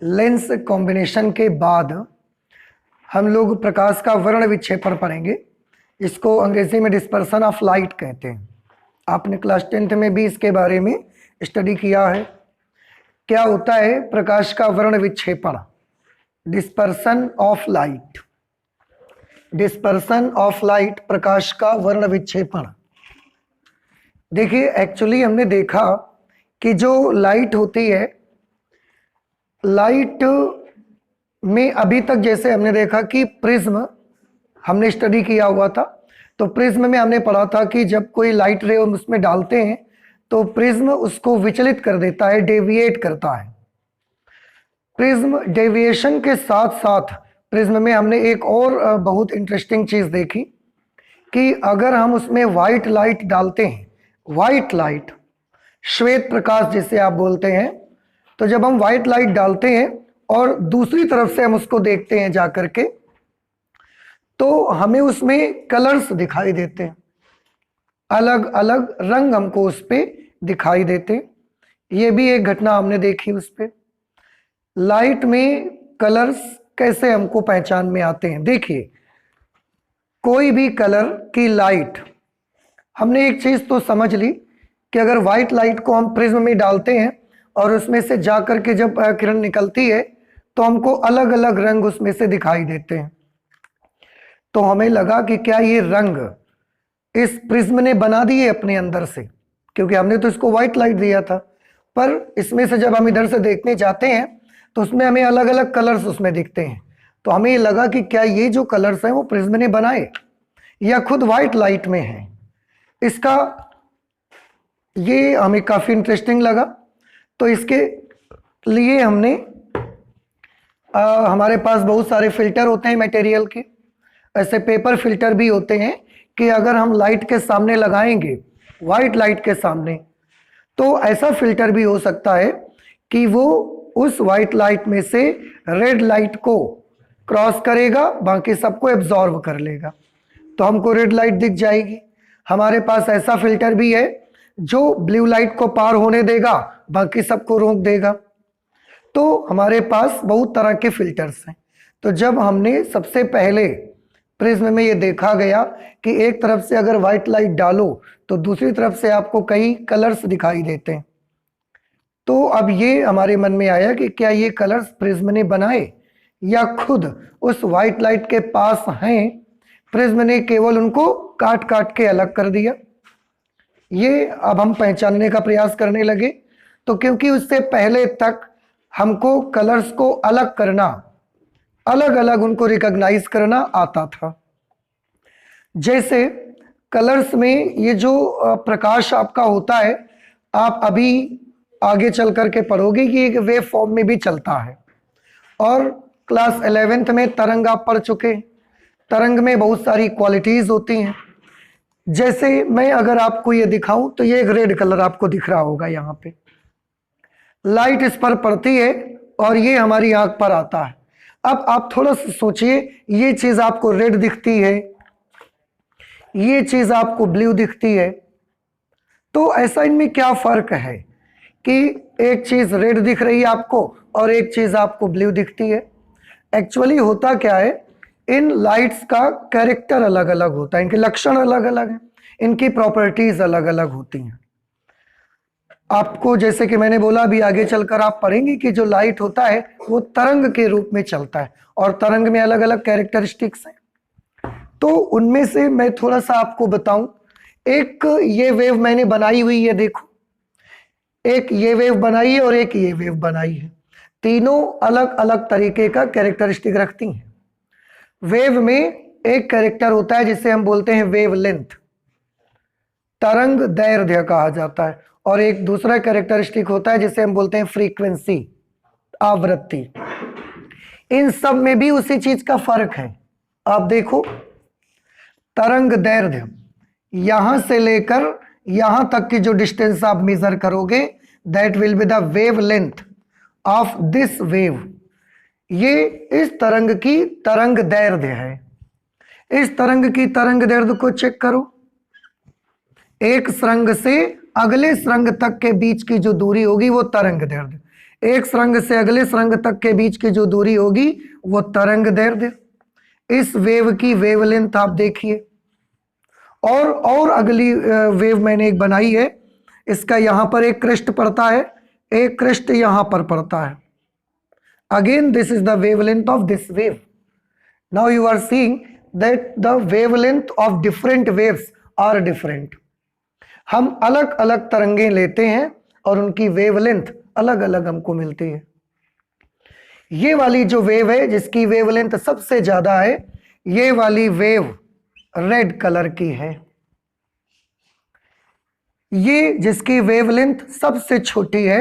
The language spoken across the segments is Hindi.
लेंस कॉम्बिनेशन के बाद हम लोग प्रकाश का वर्ण विक्षेपण पढ़ेंगे। इसको अंग्रेजी में डिस्पर्सन ऑफ लाइट कहते हैं। आपने क्लास 10th में भी इसके बारे में स्टडी किया है। क्या होता है प्रकाश का वर्ण विक्षेपण? Dispersion of light, dispersion of light, प्रकाश का वर्ण विक्षेपण। देखिए एक्चुअली हमने देखा कि जो लाइट होती है, लाइट में अभी तक जैसे हमने देखा कि प्रिज्म हमने स्टडी किया हुआ था, तो प्रिज्म में हमने पढ़ा था कि जब कोई लाइट रे हम उसमें डालते हैं तो प्रिज्म उसको विचलित कर देता है, डेविएट करता है। प्रिज्म डेविएशन के साथ साथ प्रिज्म में हमने एक और बहुत इंटरेस्टिंग चीज देखी कि अगर हम उसमें वाइट लाइट डालते हैं, वाइट लाइट, श्वेत प्रकाश जिसे आप बोलते हैं, तो जब हम वाइट लाइट डालते हैं और दूसरी तरफ से हम उसको देखते हैं जाकर के, तो हमें उसमें कलर्स दिखाई देते हैं, अलग अलग रंग हमको उस पर दिखाई देते हैं। ये भी एक घटना हमने देखी उस पर। लाइट में कलर्स कैसे हमको पहचान में आते हैं? देखिए कोई भी कलर की लाइट, हमने एक चीज तो समझ ली कि अगर वाइट लाइट को हम प्रिज्म में डालते हैं और उसमें से जाकर के जब किरण निकलती है तो हमको अलग अलग रंग उसमें से दिखाई देते हैं। तो हमें लगा कि क्या ये रंग इस प्रिज्म ने बना दिए अपने अंदर से, क्योंकि हमने तो इसको व्हाइट लाइट दिया था, पर इसमें से जब हम इधर से देखने जाते हैं तो उसमें हमें अलग अलग कलर्स उसमें दिखते हैं। तो हमें ये लगा कि क्या ये जो कलर्स हैं वो प्रिज्म ने बनाए या खुद व्हाइट लाइट में है। इसका ये हमें काफी इंटरेस्टिंग लगा। तो इसके लिए हमने हमारे पास बहुत सारे फिल्टर होते हैं मटेरियल के, ऐसे पेपर फिल्टर भी होते हैं कि अगर हम लाइट के सामने लगाएंगे, वाइट लाइट के सामने, तो ऐसा फिल्टर भी हो सकता है कि वो उस वाइट लाइट में से रेड लाइट को क्रॉस करेगा, बाकी सबको एब्जॉर्ब कर लेगा, तो हमको रेड लाइट दिख जाएगी। हमारे पास ऐसा फिल्टर भी है जो ब्लू लाइट को पार होने देगा, बाकी सबको रोक देगा। तो हमारे पास बहुत तरह के फिल्टर्स हैं। तो जब हमने सबसे पहले प्रिज्म में ये देखा गया कि एक तरफ से अगर व्हाइट लाइट डालो तो दूसरी तरफ से आपको कई कलर्स दिखाई देते हैं, तो अब ये हमारे मन में आया कि क्या ये कलर्स प्रिज्म ने बनाए या खुद उस व्हाइट लाइट के पास हैं, प्रिज्म ने केवल उनको काट काट के अलग कर दिया। ये अब हम पहचानने का प्रयास करने लगे। तो क्योंकि उससे पहले तक हमको कलर्स को अलग करना, अलग अलग उनको रिकॉग्नाइज करना आता था। जैसे कलर्स में ये जो प्रकाश आपका होता है, आप अभी आगे चल करके पढ़ोगे कि एक वेव फॉर्म में भी चलता है, और क्लास 11th में तरंग आप पढ़ चुके। तरंग में बहुत सारी क्वालिटीज होती हैं। जैसे मैं अगर आपको ये दिखाऊं तो ये एक रेड कलर आपको दिख रहा होगा, यहाँ पे लाइट इस पर पड़ती है और ये हमारी आंख पर आता है। अब आप थोड़ा सा सोचिए, ये चीज आपको रेड दिखती है, ये चीज आपको ब्लू दिखती है, तो ऐसा इनमें क्या फर्क है कि एक चीज रेड दिख रही है आपको और एक चीज आपको ब्लू दिखती है? एक्चुअली होता क्या है, इन लाइट्स का कैरेक्टर अलग अलग होता है, इनके लक्षण अलग अलग हैं, इनकी प्रॉपर्टीज अलग अलग होती हैं। आपको जैसे कि मैंने बोला, अभी आगे चलकर आप पढ़ेंगे कि जो लाइट होता है वो तरंग के रूप में चलता है और तरंग में अलग अलग कैरेक्टरिस्टिक्स हैं। तो उनमें से मैं थोड़ा सा आपको बताऊं। एक ये वेव मैंने बनाई हुई है, देखो, एक ये वेव बनाई है और एक ये वेव बनाई है। तीनों अलग अलग तरीके का कैरेक्टरिस्टिक रखती हैं। वेव में एक कैरेक्टर होता है जिसे हम बोलते हैं वेव लेंथ, तरंग दैर्ध्य कहा जाता है, और एक दूसरा कैरेक्टरिस्टिक होता है जिसे हम बोलते हैं फ्रीक्वेंसी, आवृत्ति। इन सब में भी उसी चीज का फर्क है। आप देखो, तरंग दैर्ध्य, यहां से लेकर यहां तक की जो डिस्टेंस आप मेजर करोगे, that will be the wave length of this wave. ये इस तरंग की तरंग दैर्ध्य है। इस तरंग की तरंग दैर्ध्य को चेक करो। एक सुरंग से अगले सुरंग तक के बीच की जो दूरी होगी वो तरंग दैर्ध्य। एक सुरंग से अगले सुरंग तक के बीच की जो दूरी होगी वो तरंग दैर्ध्य। इस वेव की वेवलेंथ आप देखिए। और अगली वेव मैंने एक बनाई है, इसका यहां पर एक क्रेस्ट पड़ता है, एक क्रेस्ट यहां पर पड़ता है। Again this is the wavelength of this wave. Now you are seeing that the wavelength of different waves are different. हम अलग अलग तरंगें लेते हैं और उनकी वेवलेंथ अलग अलग हमको मिलती है। ये वाली जो वेव है जिसकी वेवलेंथ सबसे ज्यादा है, ये वाली वेव रेड कलर की है। ये जिसकी वेवलेंथ सबसे छोटी है,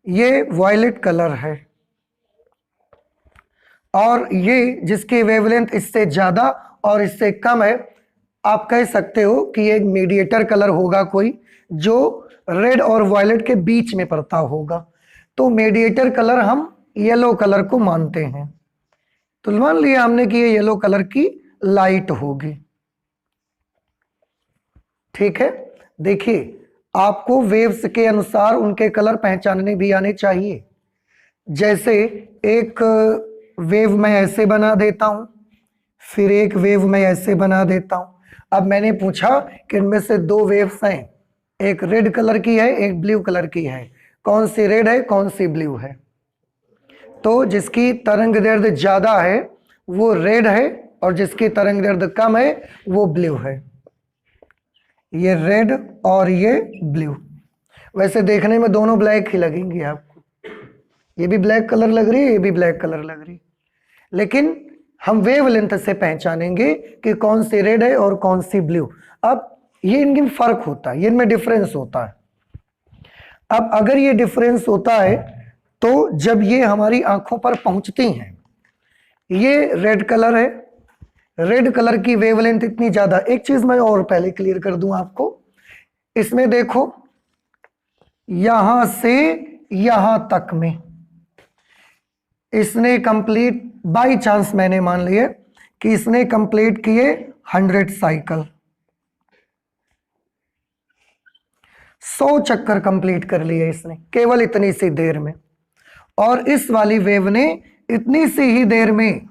ये वायलेट कलर है। और ये जिसकी वेवलेंथ इससे ज्यादा और इससे कम है, आप कह सकते हो कि एक मीडिएटर कलर होगा कोई, जो रेड और वायलेट के बीच में पड़ता होगा। तो मीडिएटर कलर हम येलो कलर को मानते हैं। तो मान लिया हमने कि ये येलो कलर की लाइट होगी। ठीक है, देखिए आपको वेव्स के अनुसार उनके कलर पहचानने भी आने चाहिए। जैसे एक वेव मैं ऐसे बना देता हूं, फिर एक वेव मैं ऐसे बना देता हूं। अब मैंने पूछा कि इनमें से दो वेव्स हैं, एक रेड कलर की है, एक ब्लू कलर की है, कौन सी रेड है कौन सी ब्लू है? तो जिसकी तरंग दैर्ध्य ज्यादा है वो रेड है और जिसकी तरंग दैर्ध्य कम है वो ब्लू है। ये रेड और ये ब्लू। वैसे देखने में दोनों ब्लैक ही लगेंगी आपको, ये भी ब्लैक कलर लग रही है, ये भी ब्लैक कलर लग रही है, लेकिन हम वेवलेंथ से पहचानेंगे कि कौन सी रेड है और कौन सी ब्लू। अब ये इनमें फर्क होता है, ये इनमें डिफरेंस होता है। अब अगर ये डिफरेंस होता है तो जब ये हमारी आंखों पर पहुंचती हैं, ये रेड कलर है, रेड कलर की वेवलेंथ इतनी ज्यादा। एक चीज मैं और पहले क्लियर कर दूं आपको, इसमें देखो यहां से यहां तक में इसने कंप्लीट, बाई चांस मैंने मान लिया कि इसने कंप्लीट किए 100 साइकिल, 100 चक्कर कंप्लीट कर लिए इसने केवल इतनी सी देर में। और इस वाली वेव ने इतनी सी ही देर में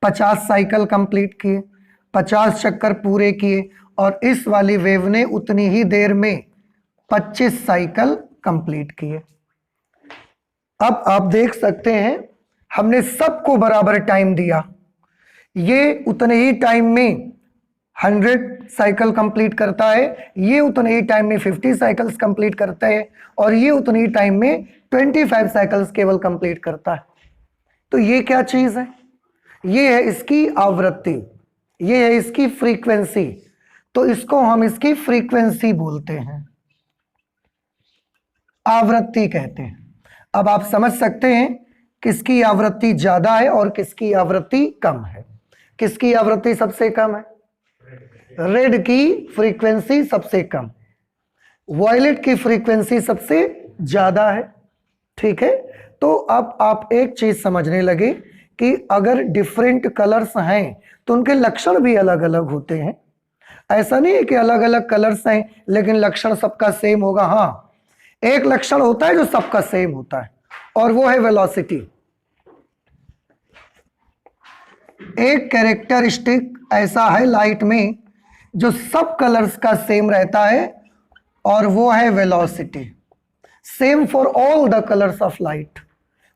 50 साइकिल कंप्लीट किए, 50 चक्कर पूरे किए। और इस वाली वेव ने उतनी ही देर में 25 साइकिल कंप्लीट किए। अब आप देख सकते हैं हमने सबको बराबर टाइम दिया। ये उतने ही टाइम में 100 साइकिल कंप्लीट करता है, ये उतने ही टाइम में 50 साइकिल्स कंप्लीट करता है, और ये उतने ही टाइम में 25 साइकिल्स केवल कंप्लीट करता है। तो ये क्या चीज है? ये है इसकी आवृत्ति, ये है इसकी फ्रीक्वेंसी। तो इसको हम इसकी फ्रीक्वेंसी बोलते हैं, आवृत्ति कहते हैं। अब आप समझ सकते हैं किसकी आवृत्ति ज्यादा है और किसकी आवृत्ति कम है। किसकी आवृत्ति सबसे कम है? रेड की फ्रीक्वेंसी सबसे कम, वॉयलेट की फ्रीक्वेंसी सबसे ज्यादा है। ठीक है, तो अब आप एक चीज समझने लगे कि अगर डिफरेंट कलर्स हैं तो उनके लक्षण भी अलग अलग होते हैं। ऐसा नहीं है कि अलग अलग कलर्स हैं लेकिन लक्षण सबका सेम होगा। हाँ, एक लक्षण होता है जो सबका सेम होता है और वो है वेलोसिटी। एक कैरेक्टरिस्टिक ऐसा है लाइट में जो सब कलर्स का सेम रहता है और वो है velocity. Same for all the colours of light.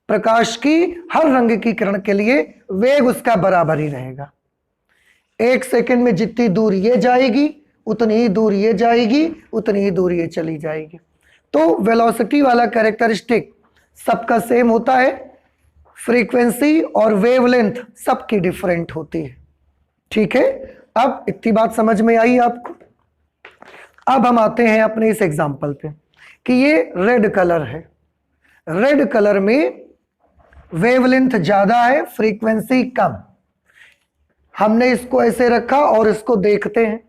प्रकाश की हर रंग की किरण के लिए वेग उसका बराबर ही रहेगा। 1 सेकंड में जितनी दूर ये जाएगी उतनी ही दूर ये जाएगी, उतनी ही दूर ये चली जाएगी। तो वेलोसिटी वाला कैरेक्टरिस्टिक सबका सेम होता है, फ्रीक्वेंसी और वेवलेंथ सबकी डिफरेंट होती है। ठीक है, अब इतनी बात समझ में आई आपको। अब हम आते हैं अपने इस एग्जांपल पे कि ये रेड कलर है। रेड कलर में वेवलेंथ ज्यादा है, फ्रीक्वेंसी कम। हमने इसको ऐसे रखा और इसको देखते हैं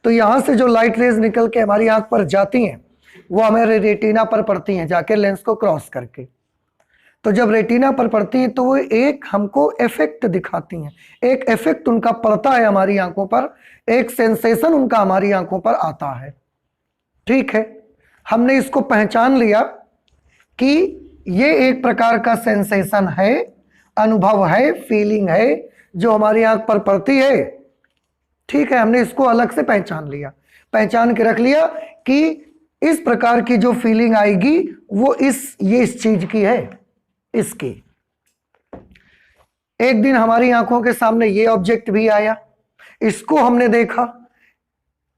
तो यहां से जो लाइट रेज निकल के हमारी आंख पर जाती हैं वो हमारे रेटिना पर पड़ती हैं जाके लेंस को क्रॉस करके। तो जब रेटिना पर पड़ती हैं तो वो एक हमको इफेक्ट दिखाती हैं, एक इफेक्ट उनका पड़ता है हमारी आंखों पर, एक सेंसेशन उनका हमारी आंखों पर आता है। ठीक है, हमने इसको पहचान लिया कि ये एक प्रकार का सेंसेशन है, अनुभव है, फीलिंग है जो हमारी आंख पर पड़ती है। ठीक है, हमने इसको अलग से पहचान लिया, पहचान के रख लिया कि इस प्रकार की जो फीलिंग आएगी वो इस चीज की है, इसकी। एक दिन हमारी आंखों के सामने ये ऑब्जेक्ट भी आया, इसको हमने देखा,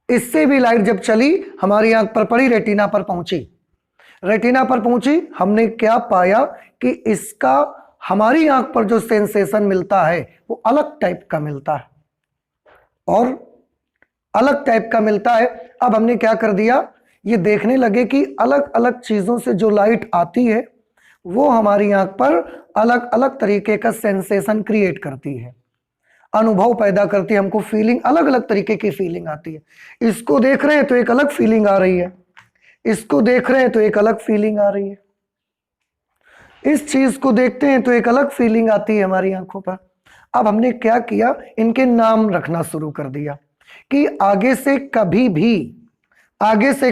इससे भी लाइट जब चली हमारी आंख पर पड़ी, रेटिना पर पहुंची। रेटिना पर पहुंची, हमने क्या पाया कि इसका हमारी आंख पर जो सेंसेशन मिलता है वो अलग टाइप का मिलता है, और अलग टाइप का मिलता है। अब हमने क्या कर दिया, ये देखने लगे कि अलग अलग चीजों से जो लाइट आती है वो हमारी आंख पर अलग अलग तरीके का सेंसेशन क्रिएट करती है, अनुभव पैदा करती है, हमको फीलिंग, अलग अलग तरीके की फीलिंग आती है। इसको देख रहे हैं तो एक अलग फीलिंग आ रही है, इसको देख रहे हैं तो एक अलग फीलिंग आ रही है, इस चीज को देखते हैं तो एक अलग फीलिंग आती है हमारी आंखों पर। अब हमने क्या किया, इनके नाम रखना शुरू कर दिया कि आगे से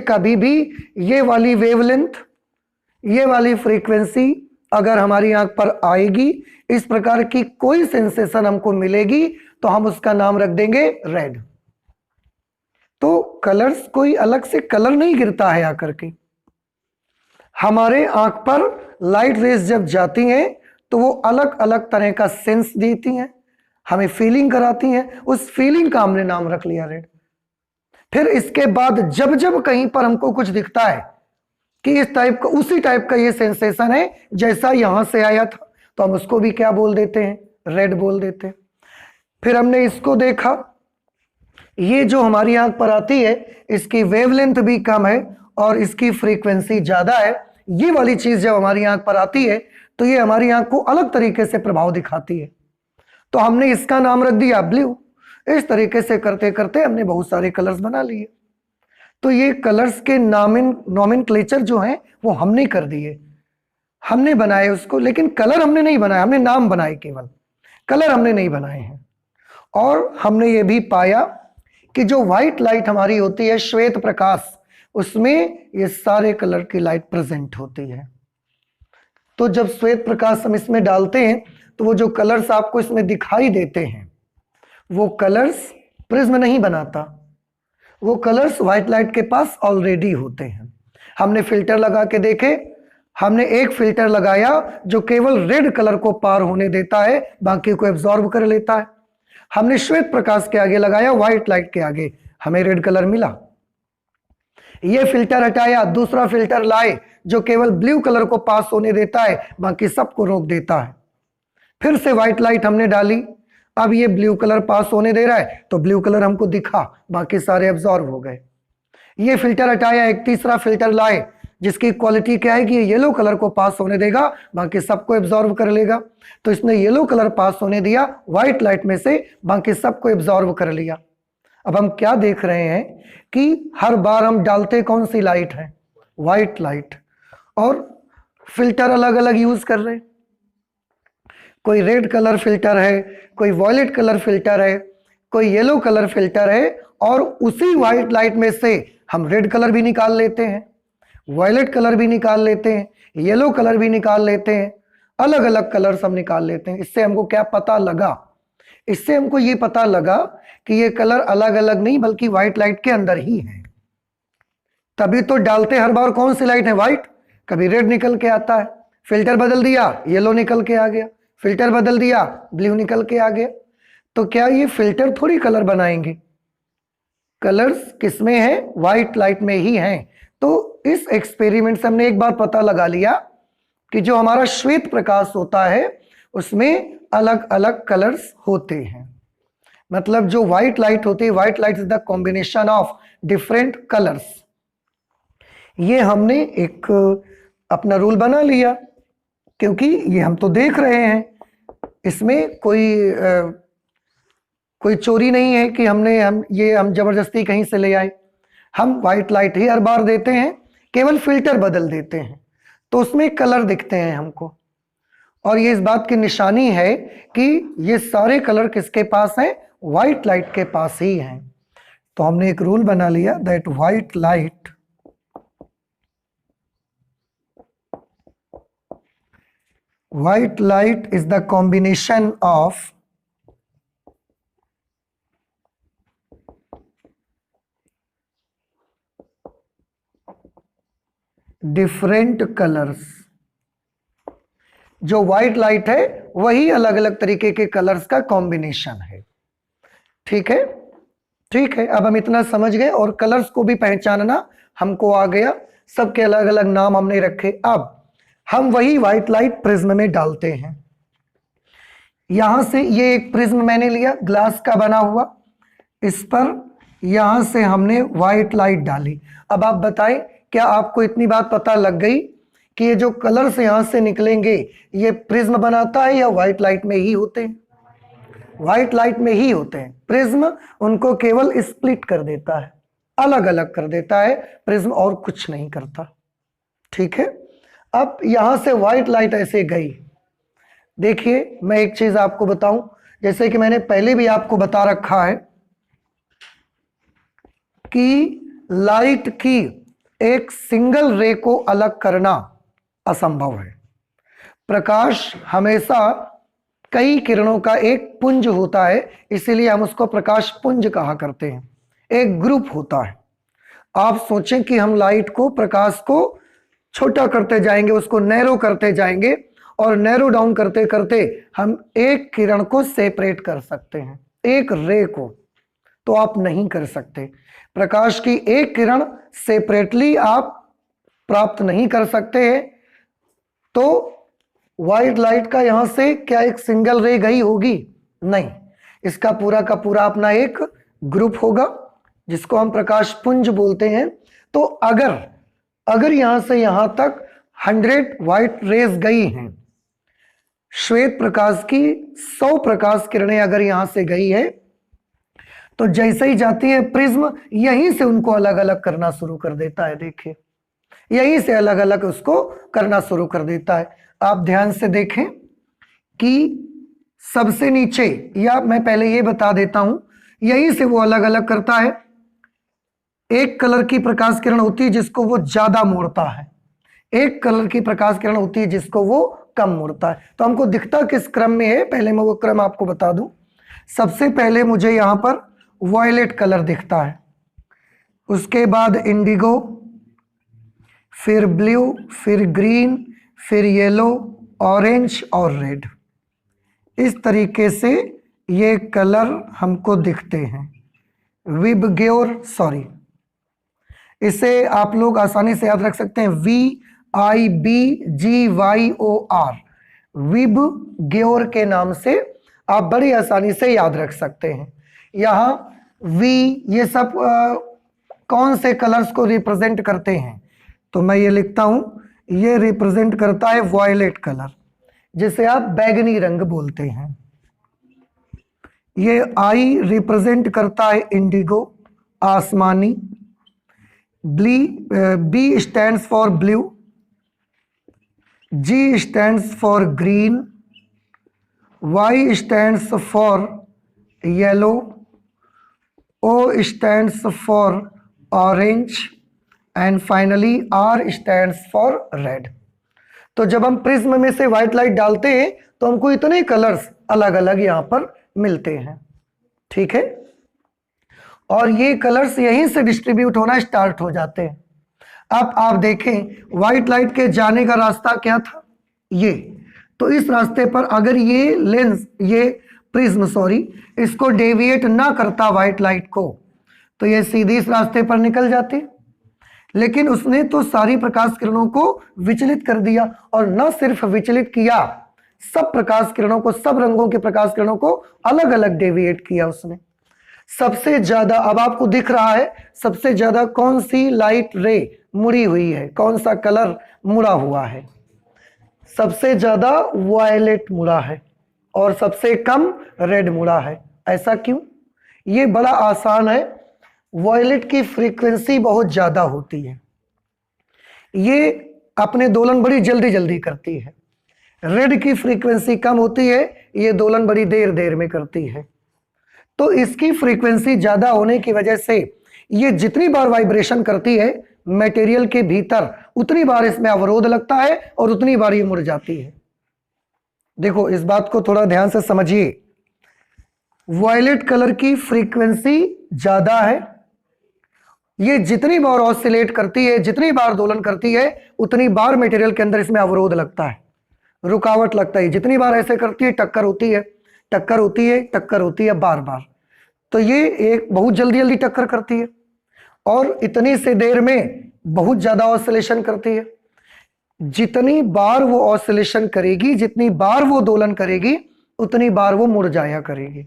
कभी भी ये वाली वेवलेंथ, ये वाली फ्रीक्वेंसी अगर हमारी आंख पर आएगी, इस प्रकार की कोई सेंसेशन हमको मिलेगी तो हम उसका नाम रख देंगे रेड। तो कलर्स, कोई अलग से कलर नहीं गिरता है आकर के, हमारे आंख पर लाइट रेज जब जाती हैं तो वो अलग अलग तरह का सेंस देती हैं, हमें फीलिंग कराती हैं, उस फीलिंग का हमने नाम रख लिया रेड। फिर इसके बाद जब जब कहीं पर हमको कुछ दिखता है कि इस टाइप का, उसी टाइप का ये सेंसेशन है जैसा यहां से आया था, तो हम उसको भी क्या बोल देते हैं, रेड बोल देते हैं। फिर हमने इसको देखा, ये जो हमारी आंख पर आती है इसकी वेवलेंथ भी कम है और इसकी फ्रीक्वेंसी ज्यादा है। ये वाली चीज जब हमारी आंख पर आती है तो ये हमारी आंख को अलग तरीके से प्रभाव दिखाती है, तो हमने इसका नाम रख दिया ब्लू। इस तरीके से करते करते हमने बहुत सारे कलर्स बना लिए। तो ये कलर्स के नॉमेनक्लेचर जो हैं वो हमने कर दिए, हमने बनाए उसको, लेकिन कलर हमने नहीं बनाया, हमने नाम बनाए, केवल कलर हमने नहीं बनाए हैं। और हमने ये भी पाया कि जो व्हाइट लाइट हमारी होती है, श्वेत प्रकाश, उसमें ये सारे कलर की लाइट प्रेजेंट होती है। तो जब श्वेत प्रकाश हम इसमें डालते हैं तो वो जो कलर्स आपको इसमें दिखाई देते हैं वो कलर्स प्रिज्म नहीं बनाता, वो कलर्स व्हाइट लाइट के पास ऑलरेडी होते हैं। हमने फिल्टर लगा के देखे, हमने एक फिल्टर लगाया जो केवल रेड कलर को पार होने देता है, बाकी को एब्जॉर्ब कर लेता है। हमने श्वेत प्रकाश के आगे लगाया, व्हाइट लाइट के आगे, हमें रेड कलर मिला। ये फिल्टर हटाया, दूसरा फिल्टर लाए जो केवल ब्लू कलर को पास होने देता है, बाकी सबको रोक देता है। फिर से व्हाइट लाइट हमने डाली, अब ये ब्लू कलर पास होने दे रहा है तो ब्लू कलर हमको दिखा, बाकी सारे एब्जॉर्ब हो गए। ये फिल्टर हटाया, एक तीसरा फिल्टर लाए जिसकी क्वालिटी क्या है कि ये येलो कलर को पास होने देगा, बाकी सबको एब्जॉर्ब कर लेगा। तो इसने येलो कलर पास होने दिया व्हाइट लाइट में से, बाकी सबको एब्जॉर्ब कर लिया। अब हम क्या देख रहे हैं कि हर बार हम डालते कौन सी लाइट है, व्हाइट लाइट, और फिल्टर अलग अलग यूज कर रहे हैं। कोई रेड कलर फिल्टर है, कोई वॉयलेट कलर फिल्टर है, कोई येलो कलर फिल्टर है, और उसी व्हाइट लाइट में से हम रेड कलर भी निकाल लेते हैं, वॉयलेट कलर भी निकाल लेते हैं, येलो कलर भी निकाल लेते हैं, अलग अलग कलर्स हम निकाल लेते हैं। इससे हमको क्या पता लगा, इससे हमको ये पता लगा कि ये कलर अलग अलग नहीं बल्कि व्हाइट लाइट के अंदर ही है। तभी तो डालते हर बार कौन सी लाइट है, व्हाइट, कभी रेड निकल के आता है, फिल्टर बदल दिया येलो निकल के आ गया, फिल्टर बदल दिया ब्लू निकल के आ गया। तो क्या ये फिल्टर थोड़ी कलर बनाएंगे, कलर्स किसमें है, व्हाइट लाइट में ही हैं। तो इस एक्सपेरिमेंट से हमने एक बार पता लगा लिया कि जो हमारा श्वेत प्रकाश होता है उसमें अलग अलग कलर्स होते हैं। मतलब जो व्हाइट लाइट होती है, white light is the combination of different colours. ये हमने एक अपना रूल बना लिया, क्योंकि ये हम तो देख रहे हैं, इसमें कोई चोरी नहीं है कि हम जबरदस्ती कहीं से ले आए। हम व्हाइट लाइट ही हर बार देते हैं, केवल फिल्टर बदल देते हैं तो उसमें कलर दिखते हैं हमको। और ये इस बात की निशानी है कि ये सारे कलर किसके पास हैं, व्हाइट लाइट के पास ही हैं। तो हमने एक रूल बना लिया that white light white light is the combination of different colors। जो व्हाइट लाइट है वही अलग अलग तरीके के कलर्स का कॉम्बिनेशन है। ठीक है, ठीक है, अब हम इतना समझ गए और कलर्स को भी पहचानना हमको आ गया, सबके अलग अलग नाम हमने रखे। अब हम वही व्हाइट लाइट प्रिज्म में डालते हैं। यहां से ये एक प्रिज्म मैंने लिया ग्लास का बना हुआ, इस पर यहां से हमने व्हाइट लाइट डाली। अब आप बताएं, क्या आपको इतनी बात पता लग गई कि ये जो कलर्स यहां से निकलेंगे ये प्रिज्म बनाता है या व्हाइट लाइट में ही होते हैं? व्हाइट लाइट में ही होते हैं। प्रिज्म उनको केवल स्प्लिट कर देता है, अलग अलग कर देता है, प्रिज्म और कुछ नहीं करता। ठीक है, अब यहां से व्हाइट लाइट ऐसे गई। देखिए मैं एक चीज आपको बताऊं, जैसे कि मैंने पहले भी आपको बता रखा है कि लाइट की एक सिंगल रे को अलग करना असंभव है। प्रकाश हमेशा कई किरणों का एक पुंज होता है, इसीलिए हम उसको प्रकाश पुंज कहा करते हैं, एक ग्रुप होता है। आप सोचें कि हम लाइट को, प्रकाश को छोटा करते जाएंगे, उसको नैरो करते जाएंगे और नैरो डाउन करते करते हम एक किरण को सेपरेट कर सकते हैं, एक रे को, तो आप नहीं कर सकते। प्रकाश की एक किरण सेपरेटली आप प्राप्त नहीं कर सकते हैं। तो व्हाइट लाइट का यहां से क्या एक सिंगल रे गई होगी? नहीं, इसका पूरा का पूरा अपना एक ग्रुप होगा जिसको हम प्रकाश पुंज बोलते हैं। तो अगर यहां से यहां तक 100 व्हाइट रेज गई हैं, श्वेत प्रकाश की 100 प्रकाश किरणें अगर यहां से गई है, तो जैसे ही जाती है प्रिज्म यहीं से उनको अलग अलग करना शुरू कर देता है। देखिए यहीं से अलग अलग उसको करना शुरू कर देता है। आप ध्यान से देखें कि सबसे नीचे, या मैं पहले ये बता देता हूं, यहीं से वो अलग अलग करता है। एक कलर की प्रकाश किरण होती है जिसको वो ज्यादा मोड़ता है, एक कलर की प्रकाश किरण होती है जिसको वो कम मोड़ता है। तो हमको दिखता किस क्रम में है, पहले मैं वो क्रम आपको बता दूं। सबसे पहले मुझे यहां पर वॉयलेट कलर दिखता है, उसके बाद इंडिगो, फिर ब्लू, फिर ग्रीन, फिर येलो, ऑरेंज और रेड। इस तरीके से ये कलर हमको दिखते हैं। विबग्योर, सॉरी, इसे आप लोग आसानी से याद रख सकते हैं, VIBGYOR, विबग्योर के नाम से आप बड़ी आसानी से याद रख सकते हैं। यहाँ V ये सब कौन से कलर्स को रिप्रेजेंट करते हैं? तो मैं ये लिखता हूं, ये रिप्रेजेंट करता है वॉयलेट कलर, जिसे आप बैगनी रंग बोलते हैं। ये I रिप्रेजेंट करता है इंडिगो, आसमानी। B stands for blue, G stands for green, Y stands for yellow, O stands for orange and finally R stands for red। तो जब हम प्रिज्म में से व्हाइट लाइट डालते हैं तो हमको इतने कलर्स अलग अलग यहां पर मिलते हैं। ठीक है, और ये कलर्स यहीं से डिस्ट्रीब्यूट होना स्टार्ट हो जाते हैं। अब आप देखें व्हाइट लाइट के जाने का रास्ता क्या था, ये। तो इस रास्ते पर अगर ये लेंस, ये प्रिज्म सॉरी, इसको डेविएट ना करता व्हाइट लाइट को, तो ये सीधी इस रास्ते पर निकल जाती। लेकिन उसने तो सारी प्रकाश किरणों को विचलित कर दिया, और न सिर्फ विचलित किया, सब प्रकाश किरणों को, सब रंगों के प्रकाश किरणों को अलग अलग डेविएट किया उसने। सबसे ज्यादा, अब आपको दिख रहा है सबसे ज्यादा कौन सी लाइट रे मुड़ी हुई है, कौन सा कलर मुड़ा हुआ है? सबसे ज्यादा वायलेट मुड़ा है और सबसे कम रेड मुड़ा है। ऐसा क्यों? ये बड़ा आसान है। वायलेट की फ्रीक्वेंसी बहुत ज्यादा होती है, ये अपने दोलन बड़ी जल्दी जल्दी करती है। रेड की फ्रीक्वेंसी कम होती है, ये दोलन बड़ी देर देर में करती है। तो इसकी फ्रीक्वेंसी ज्यादा होने की वजह से ये जितनी बार वाइब्रेशन करती है मटेरियल के भीतर, उतनी बार इसमें अवरोध लगता है और उतनी बार ये मुड़ जाती है। देखो इस बात को थोड़ा ध्यान से समझिए, वॉयलेट कलर की फ्रीक्वेंसी ज्यादा है, ये जितनी बार ऑसिलेट करती है, जितनी बार दोलन करती है, उतनी बार मटेरियल के अंदर इसमें अवरोध लगता है, रुकावट लगता है। जितनी बार ऐसे करती है टक्कर होती है, टक्कर होती है, टक्कर होती है बार बार। तो ये एक बहुत जल्दी जल्दी टक्कर करती है और इतनी सी देर में बहुत ज्यादा ऑसिलेशन करती है। जितनी बार वो ऑसिलेशन करेगी, जितनी बार वो दोलन करेगी, उतनी बार वो मुड़ जाया करेगी।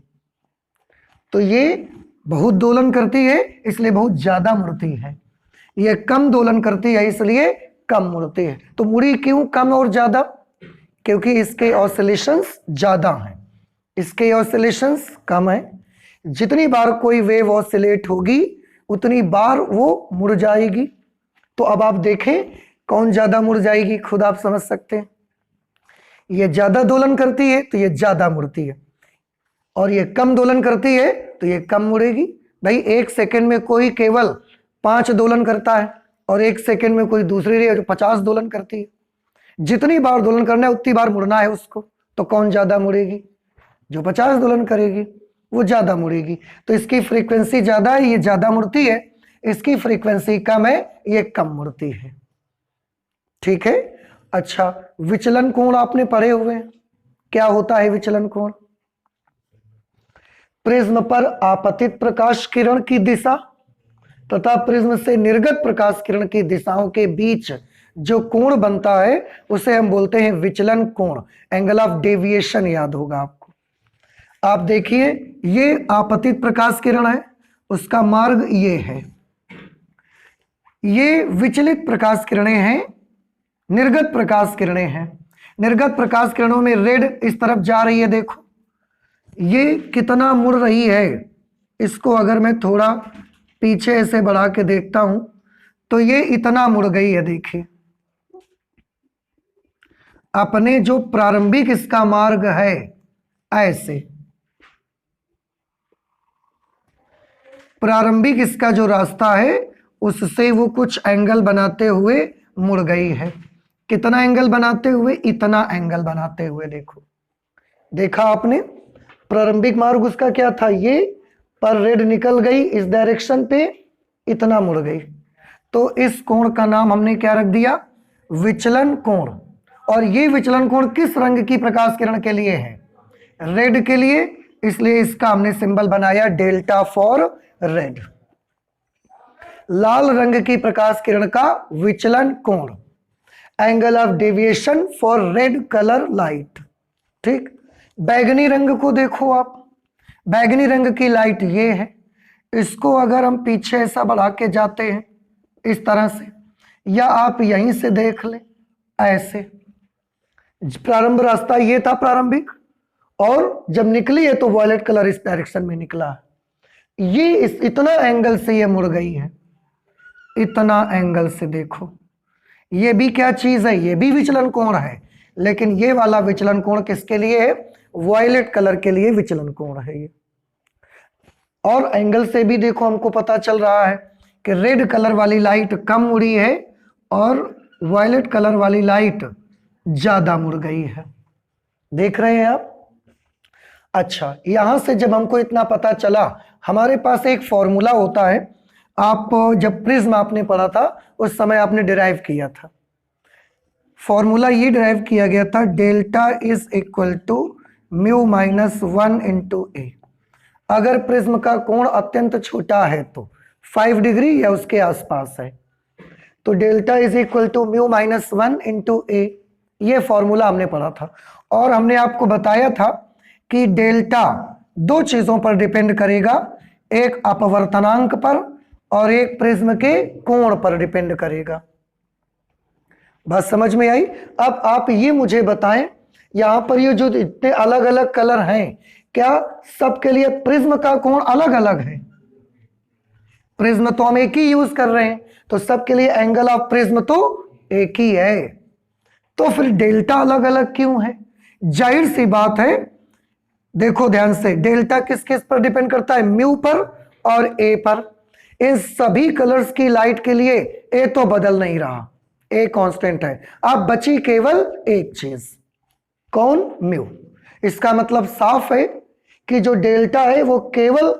तो ये बहुत दोलन करती है इसलिए बहुत ज्यादा मुड़ती है, ये कम दोलन करती है इसलिए कम मुड़ती है। तो मुड़ी क्यों कम और ज्यादा? क्योंकि इसके ऑसिलेशंस ज्यादा हैं, इसके ऑसिलेशंस कम है। जितनी बार कोई वेव ऑसिलेट होगी उतनी बार वो मुड़ जाएगी। तो अब आप देखें कौन ज्यादा मुड़ जाएगी, खुद आप समझ सकते हैं। ये ज्यादा दोलन करती है तो ये ज्यादा मुड़ती है, और ये कम दोलन करती है तो ये कम मुड़ेगी। भाई एक सेकंड में कोई केवल 5 दोलन करता है और एक सेकंड में कोई दूसरी रे जो 50 दोलन करती है। जितनी बार दोलन करना है उतनी बार मुड़ना है उसको, तो कौन ज्यादा मुड़ेगी? जो 50 दोलन करेगी वो ज्यादा मुड़ेगी। तो इसकी फ्रीक्वेंसी ज्यादा है, ये ज्यादा मुड़ती है, इसकी फ्रीक्वेंसी कम है, ये कम मुड़ती है। ठीक है। अच्छा, विचलन कोण आपने पढ़े हुए हैं, क्या होता है विचलन कोण? प्रिज्म पर आपतित प्रकाश किरण की दिशा तथा प्रिज्म से निर्गत प्रकाश किरण की दिशाओं के बीच जो कोण बनता है उसे हम बोलते हैं विचलन कोण, एंगल ऑफ डेविएशन याद होगा आपको। आप देखिए ये आपतित प्रकाश किरण है, उसका मार्ग ये है, ये विचलित प्रकाश किरणें हैं, निर्गत प्रकाश किरणें हैं। निर्गत प्रकाश किरणों में रेड इस तरफ जा रही है, देखो ये कितना मुड़ रही है। इसको अगर मैं थोड़ा पीछे से बढ़ा के देखता हूं तो ये इतना मुड़ गई है। देखिए अपने जो प्रारंभिक इसका मार्ग है ऐसे, प्रारंभिक इसका जो रास्ता है उससे वो कुछ एंगल बनाते हुए मुड़ गई है। कितना एंगल बनाते हुए? इतना एंगल बनाते हुए। देखो, देखा आपने प्रारंभिक मार्ग उसका क्या था, ये पर रेड निकल गई इस डायरेक्शन पे, इतना मुड़ गई। तो इस कोण का नाम हमने क्या रख दिया? विचलन कोण। और ये विचलन कोण किस रंग की प्रकाश किरण के लिए है? रेड के लिए, इसलिए इसका हमने सिंबल बनाया डेल्टा फॉर रेड। लाल रंग की प्रकाश किरण का विचलन कोण, angle of deviation for red colour light. ठीक। बैगनी रंग को देखो आप, बैगनी रंग की लाइट ये है, इसको अगर हम पीछे ऐसा बढ़ा के जाते हैं इस तरह से, या आप यहीं से देख लें ऐसे, प्रारंभ रास्ता ये था प्रारंभिक, और जब निकली है तो वॉयलेट कलर इस डायरेक्शन में निकला है। ये इस इतना एंगल से ये मुड़ गई है, इतना एंगल से। देखो ये भी क्या चीज है, ये भी विचलन कोण है, लेकिन ये वाला विचलन कोण किसके लिए है? वॉयलेट कलर के लिए विचलन कोण है ये। और एंगल से भी देखो हमको पता चल रहा है कि रेड कलर वाली लाइट कम मुड़ी है और वॉयलेट कलर वाली लाइट ज्यादा मुड़ गई है। देख रहे हैं आप? अच्छा, यहां से जब हमको इतना पता चला, हमारे पास एक फॉर्मूला होता है, आप जब प्रिज्म आपने पढ़ा था उस समय आपने डिराइव किया था। फॉर्मूला ये डिराइव किया गया था, delta is equal to mu minus 1 into A. अगर प्रिज्म का कोण अत्यंत छोटा है तो 5 डिग्री या उसके आसपास है, तो delta is equal to mu minus 1 into A. ये फॉर्मूला हमने पढ़ा था, और हमने आपको बताया था कि डेल्टा दो चीजों पर डिपेंड करेगा, एक अपवर्तनांक पर और एक प्रिज्म के कोण पर डिपेंड करेगा। बात समझ में आई? अब आप ये मुझे बताएं, यहां पर ये जो इतने अलग अलग कलर हैं, क्या सबके लिए प्रिज्म का कोण अलग अलग है? प्रिज्म तो हम एक ही यूज कर रहे हैं, तो सबके लिए एंगल ऑफ प्रिज्म तो एक ही है, तो फिर डेल्टा अलग अलग क्यों है? जाहिर सी बात है, देखो ध्यान से, डेल्टा किस किस पर डिपेंड करता है? म्यू पर और ए पर। इन सभी कलर्स की लाइट के लिए ए तो बदल नहीं रहा, ए कांस्टेंट है। अब बची केवल एक चीज, कौन? म्यू। इसका मतलब साफ है कि जो डेल्टा है वो केवल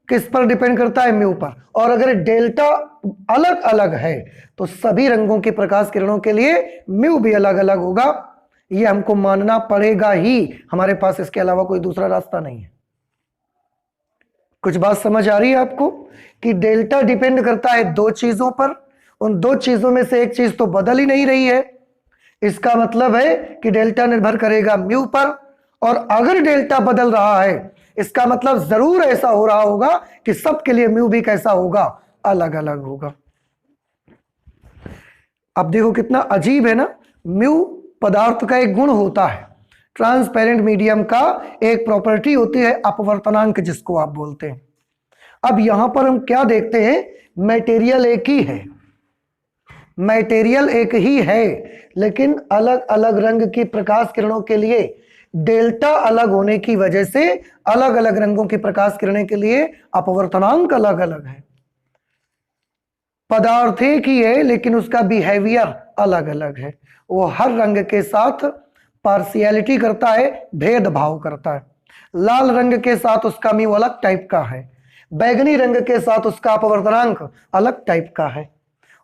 किस पर डिपेंड करता है? म्यू पर। और अगर डेल्टा अलग अलग है तो सभी रंगों की प्रकाश किरणों के लिए म्यू भी अलग अलग होगा। ये हमको मानना पड़ेगा ही, हमारे पास इसके अलावा कोई दूसरा रास्ता नहीं है। कुछ बात समझ आ रही है आपको कि डेल्टा डिपेंड करता है दो चीजों पर, उन दो चीजों में से एक चीज तो बदल ही नहीं रही है। इसका मतलब है कि डेल्टा निर्भर करेगा म्यू पर, और अगर डेल्टा बदल रहा है इसका मतलब जरूर ऐसा हो रहा होगा कि सबके लिए म्यू भी कैसा होगा? अलग अलग होगा। अब देखो कितना अजीब है ना, म्यू पदार्थ का एक गुण होता है, ट्रांसपेरेंट मीडियम का एक प्रॉपर्टी होती है अपवर्तनांक, जिसको आप बोलते हैं। अब यहां पर हम क्या देखते हैं? मटेरियल एक ही है, मटेरियल एक ही है, लेकिन अलग अलग रंग की प्रकाश किरणों के लिए डेल्टा अलग होने की वजह से अलग अलग रंगों की प्रकाश किरणें के लिए अपवर्तनांक अलग अलग है। पदार्थ एक ही है लेकिन उसका बिहेवियर अलग अलग है। वो हर रंग के साथ पार्शियलिटी करता है, भेदभाव करता है। लाल रंग के साथ उसका म्यू अलग टाइप का है, बैगनी रंग के साथ उसका अपवर्तनांक अलग टाइप का है।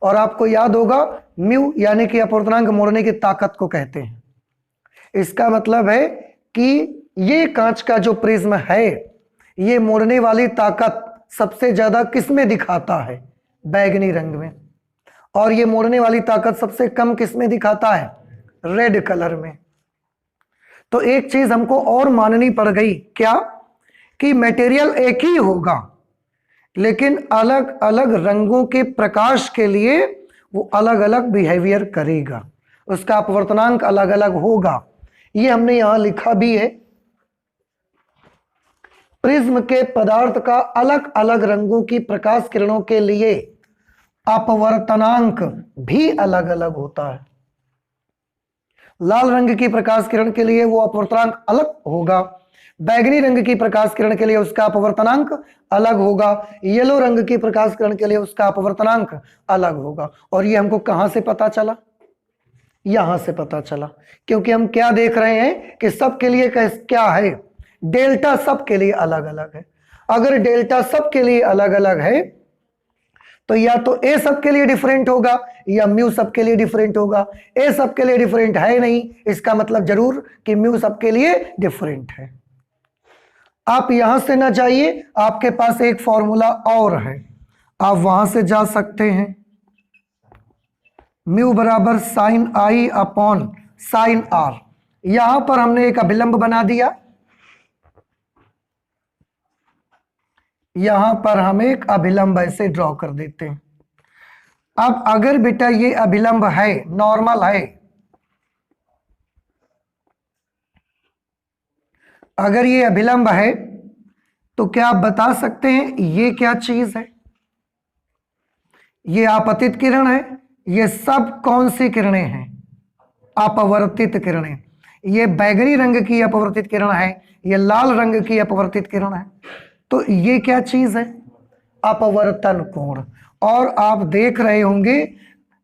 और आपको याद होगा म्यू यानी कि अपवर्तनांक मोड़ने की ताकत को कहते हैं। इसका मतलब है कि ये कांच का जो प्रिज्म है ये मोड़ने वाली ताकत सबसे ज्यादा किस में दिखाता है? बैगनी रंग में। और ये मोड़ने वाली ताकत सबसे कम किस में दिखाता है? रेड कलर में। तो एक चीज हमको और माननी पड़ गई, क्या? कि मटेरियल एक ही होगा लेकिन अलग अलग रंगों के प्रकाश के लिए वो अलग अलग बिहेवियर करेगा, उसका अपवर्तनांक अलग अलग होगा। ये हमने यहां लिखा भी है। प्रिज्म के पदार्थ का अलग अलग रंगों की प्रकाश किरणों के लिए अपवर्तनांक भी अलग अलग होता है। लाल रंग की प्रकाश किरण के लिए वो अपवर्तनांक अलग होगा, बैगनी रंग की प्रकाश किरण के लिए उसका अपवर्तनांक अलग होगा, येलो रंग की प्रकाश किरण के लिए उसका अपवर्तनांक अलग होगा। और ये हमको कहां से पता चला? यहां से पता चला, क्योंकि हम क्या देख रहे हैं कि सबके लिए क्या है? डेल्टा सबके लिए अलग अलग है। अगर डेल्टा सबके लिए अलग अलग है तो या तो ए सबके लिए डिफरेंट होगा या म्यू सबके लिए डिफरेंट होगा। ए सबके लिए डिफरेंट है नहीं, इसका मतलब जरूर कि म्यू सबके लिए डिफरेंट है। आप यहां से ना जाइए, आपके पास एक फॉर्मूला और है, आप वहां से जा सकते हैं। म्यू बराबर sine I upon sine R. यहां पर हमने एक अभिलंब बना दिया, यहां पर हम एक अभिलंब ऐसे ड्रॉ कर देते हैं। अब अगर बेटा ये अभिलंब है, नॉर्मल है, अगर ये अभिलंब है तो क्या आप बता सकते हैं ये क्या चीज है? ये आपतित किरण है। ये सब कौन सी किरणें हैं? अपवर्तित किरणें। ये बैगनी रंग की अपवर्तित किरण है, ये लाल रंग की अपवर्तित किरण है। तो ये क्या चीज है? अपवर्तन कोण। और आप देख रहे होंगे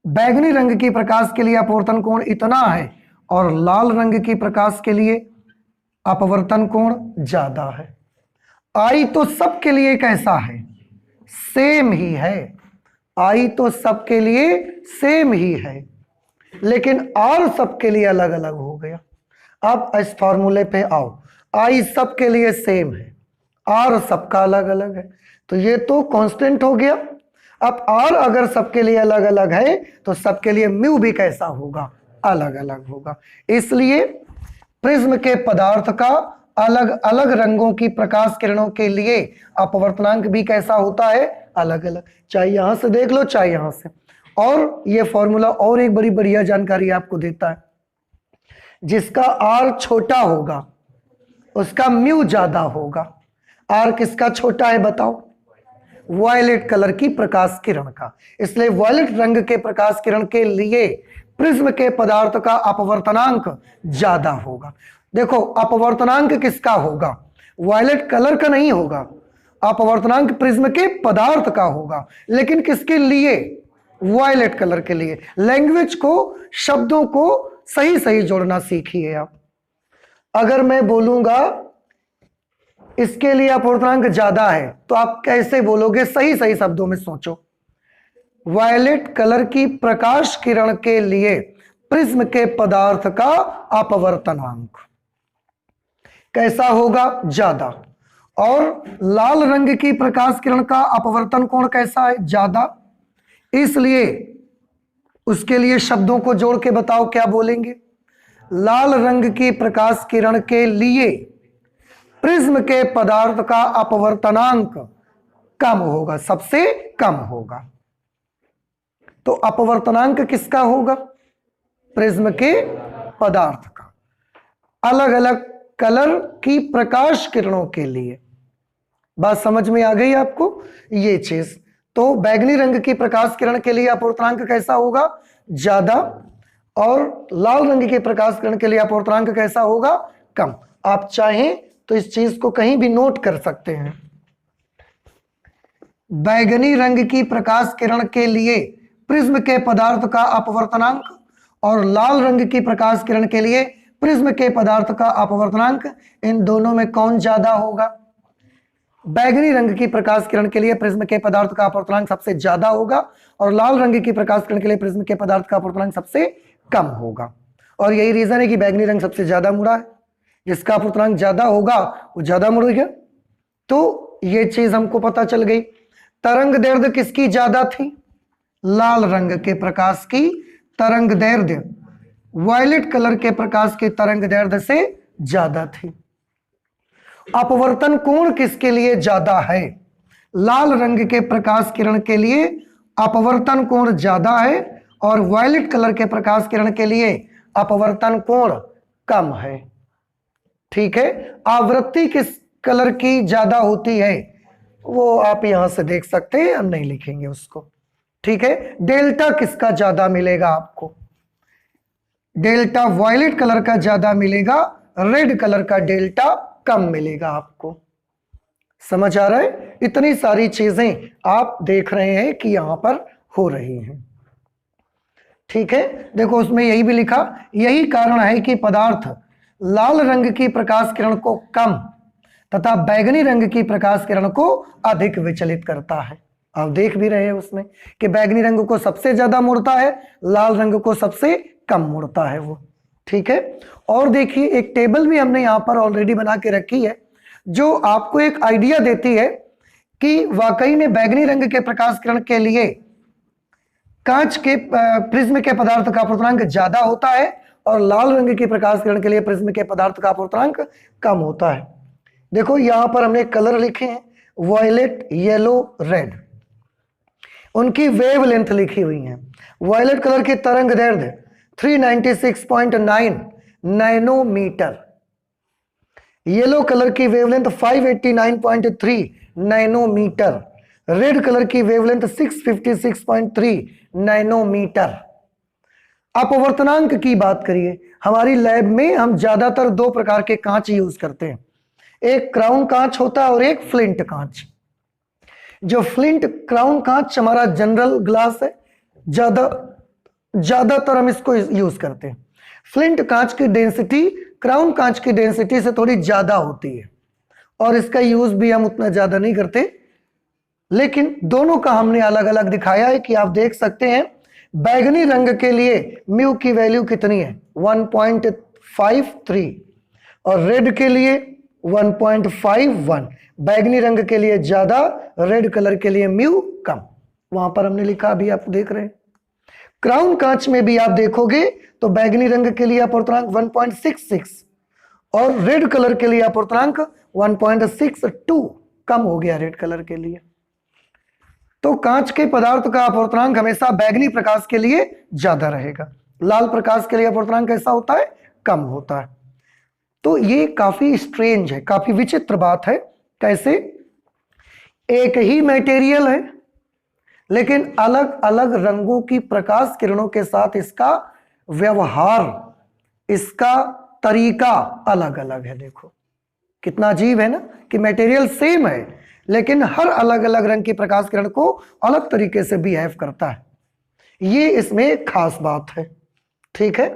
बैगनी रंग की प्रकाश के लिए अपवर्तन कोण इतना है और लाल रंग की प्रकाश के लिए अपवर्तन कोण ज्यादा है। आई तो सबके लिए कैसा है? सेम ही है। आई तो सबके लिए सेम ही है, लेकिन आर सबके लिए अलग अलग हो गया। अब इस फॉर्मूले पे आओ, आई सबके लिए सेम है, आर सबका अलग अलग है, तो ये तो कांस्टेंट हो गया। अब आर अगर सबके लिए अलग अलग है तो सबके लिए म्यू भी कैसा होगा? अलग अलग होगा। इसलिए प्रिज्म के पदार्थ का अलग अलग रंगों की प्रकाश किरणों के लिए अपवर्तनांक भी कैसा होता है? अलग अलग। चाहे यहां से देख लो चाहे यहां से। और ये फॉर्मूला और एक बड़ी बढ़िया जानकारी आपको देता है, जिसका आर छोटा होगा उसका म्यू ज्यादा होगा। आर किसका छोटा है बताओ? वायलेट कलर की प्रकाश किरण का। इसलिए वायलेट रंग के प्रकाश किरण के लिए प्रिज्म के पदार्थ का अपवर्तनांक ज्यादा होगा। देखो अपवर्तनांक किसका होगा? वायलेट कलर का नहीं होगा, अपवर्तनांक प्रिज्म के पदार्थ का होगा। लेकिन किसके लिए? वायलेट कलर के लिए। लैंग्वेज को, शब्दों को सही सही जोड़ना सीखिए आप। अगर मैं बोलूंगा इसके लिए अपवर्तनांक ज्यादा है तो आप कैसे बोलोगे? सही सही शब्दों में सोचो। वायलेट कलर की प्रकाश किरण के लिए प्रिज्म के पदार्थ का अपवर्तनांक कैसा होगा? ज्यादा। और लाल रंग की प्रकाश किरण का अपवर्तन कोण कैसा है? ज्यादा। इसलिए उसके लिए शब्दों को जोड़ के बताओ क्या बोलेंगे? लाल रंग की प्रकाश किरण के लिए प्रिज्म के पदार्थ का अपवर्तनांक कम होगा, सबसे कम होगा। तो अपवर्तनांक किसका होगा? प्रिज्म के पदार्थ का। अलग अलग कलर की प्रकाश किरणों के लिए। बात समझ में आ गई आपको? ये चीज। तो बैगनी रंग की प्रकाश किरण के लिए अपवर्तनांक कैसा होगा? ज्यादा। और लाल रंग की प्रकाश किरण के लिए अपवर्तनांक कैसा होगा? कम। आप चाहें तो इस चीज को कहीं भी नोट कर सकते हैं। बैगनी रंग की प्रकाश किरण के लिए प्रिज्म के पदार्थ का अपवर्तनांक और लाल रंग की प्रकाश किरण के लिए प्रिज्म के पदार्थ का अपवर्तनांक, इन दोनों में कौन ज्यादा होगा? बैगनी रंग की प्रकाश किरण के लिए प्रिज्म के पदार्थ का अपवर्तनांक सबसे ज्यादा होगा और लाल रंग की प्रकाश किरण के लिए प्रिज्म के पदार्थ का अपवर्तनांक सबसे कम होगा। और यही रीजन है कि बैगनी रंग सबसे ज्यादा मुड़ा है, जिसका अपवर्तनांक ज्यादा होगा वो ज्यादा मुड़ेगा। तो ये चीज हमको पता चल गई। तरंग दैर्ध्य किसकी ज्यादा थी? लाल रंग के प्रकाश की तरंग दैर्ध्य वायलेट कलर के प्रकाश की तरंग दैर्ध्य से ज्यादा थी। अपवर्तन कोण किसके लिए ज्यादा है? लाल रंग के प्रकाश किरण के लिए अपवर्तन कोण ज्यादा है और वायलेट कलर के प्रकाश किरण के लिए अपवर्तन कोण कम है। ठीक है। आवृत्ति किस कलर की ज्यादा होती है वो आप यहां से देख सकते हैं, हम नहीं लिखेंगे उसको। ठीक है। डेल्टा किसका ज्यादा मिलेगा आपको? डेल्टा वायलेट कलर का ज्यादा मिलेगा, रेड कलर का डेल्टा कम मिलेगा आपको। समझ आ रहा है? इतनी सारी चीजें आप देख रहे हैं कि यहां पर हो रही हैं। ठीक है। देखो उसमें यही भी लिखा, यही कारण है कि पदार्थ लाल रंग की प्रकाश किरण को कम तथा बैगनी रंग की प्रकाश किरण को अधिक विचलित करता है। आप देख भी रहे हैं उसमें कि बैगनी रंग को सबसे ज्यादा मुड़ता है, लाल रंग को सबसे कम मुड़ता है वो। ठीक है। और देखिए एक टेबल भी हमने यहां पर ऑलरेडी बना के रखी है जो आपको एक आइडिया देती है कि वाकई में बैगनी रंग के प्रकाश किरण के लिए कांच के प्रिज्म के पदार्थ का अपवर्तनांक ज्यादा होता है और लाल रंग की प्रकाश किरण के लिए प्रिज्म के पदार्थ का अपवर्तनांक कम होता है। देखो यहां पर हमने कलर लिखे हैं, वायलेट, येलो, रेड। उनकी वेवलेंथ लिखी हुई है। वायलेट कलर की तरंग दैर्ध्य 396.9 नैनोमीटर, येलो कलर की वेवलेंथ 589.3 नैनोमीटर, रेड कलर की वेवलेंथ 656.3 नैनोमीटर। अपवर्तनांक की बात करिए, हमारी लैब में हम ज्यादातर दो प्रकार के कांच यूज करते हैं, एक क्राउन कांच होता है और एक फ्लिंट कांच। जो फ्लिंट क्राउन कांच हमारा जनरल ग्लास है, ज्यादातर हम इसको यूज करते हैं। फ्लिंट कांच की डेंसिटी क्राउन कांच की डेंसिटी से थोड़ी ज्यादा होती है और इसका यूज भी हम उतना ज्यादा नहीं करते, लेकिन दोनों का हमने अलग अलग दिखाया है कि आप देख सकते हैं। बैगनी रंग के लिए म्यू की वैल्यू कितनी है? 1.53 और रेड के लिए 1.51। बैगनी रंग के लिए ज्यादा, रेड कलर के लिए म्यू कम। वहां पर हमने लिखा, अभी आप देख रहे हैं। क्राउन कांच में भी आप देखोगे तो बैगनी रंग के लिए अपवर्तनांक 1.66 और रेड कलर के लिए अपवर्तनांक 1.62, कम हो गया रेड कलर के लिए। तो कांच के पदार्थ का अपवर्तनांक हमेशा बैगनी प्रकाश के लिए ज्यादा रहेगा, लाल प्रकाश के लिए अपवर्तनांक कैसा होता है? कम होता है। तो ये काफी स्ट्रेंज है, काफी विचित्र बात है। कैसे? एक ही मटेरियल है लेकिन अलग अलग रंगों की प्रकाश किरणों के साथ इसका व्यवहार, इसका तरीका अलग अलग है। देखो कितना अजीब है ना कि मटेरियल सेम है लेकिन हर अलग अलग रंग की प्रकाश किरण को अलग तरीके से बिहेव करता है। ये इसमें खास बात है। ठीक है।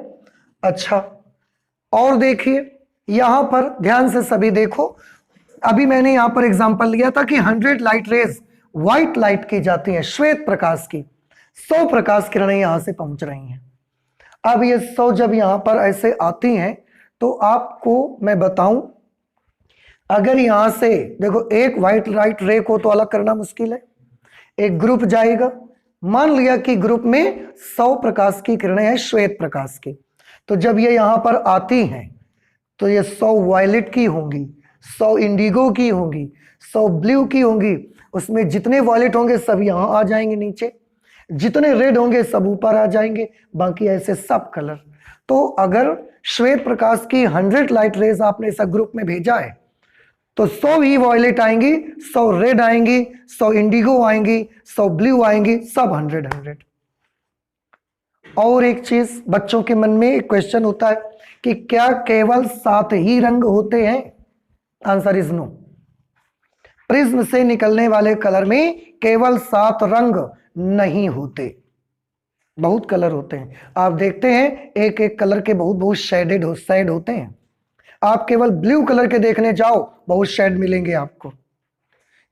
अच्छा और देखिए यहां पर ध्यान से सभी देखो, अभी मैंने यहां पर एग्जांपल लिया था कि 100 लाइट रेज व्हाइट लाइट की जाती है, श्वेत प्रकाश की 100 प्रकाश किरणें यहां से पहुंच रही हैं। अब ये 100 जब यहां पर ऐसे आती हैं तो आपको मैं बताऊं, अगर यहां से देखो एक व्हाइट लाइट रे को तो अलग करना मुश्किल है, एक ग्रुप जाएगा, मान लिया कि ग्रुप में 100 प्रकाश की किरणें हैं श्वेत प्रकाश की, तो जब ये यहां पर आती हैं तो ये 100 वायलेट की होंगी, 100 इंडिगो की होंगी, 100 ब्लू की होंगी, उसमें जितने वायलेट होंगे सब यहां आ जाएंगे नीचे, जितने रेड होंगे सब ऊपर आ जाएंगे, बाकी ऐसे सब कलर। तो अगर श्वेत प्रकाश की 100 लाइट रेज आपने सब ग्रुप में भेजा है तो 100 ही वॉयलेट आएंगी, 100 रेड आएंगी, 100 इंडिगो आएंगी, 100 ब्लू आएंगी, सब 100। और एक चीज बच्चों के मन में एक क्वेश्चन होता है कि क्या केवल 7 ही रंग होते हैं? Answer is no. प्रिज्म से निकलने वाले कलर में केवल 7 रंग नहीं होते, बहुत कलर होते हैं। आप देखते हैं एक एक कलर के बहुत बहुत शेड होते हैं। आप केवल ब्लू कलर के देखने जाओ, बहुत शेड मिलेंगे आपको,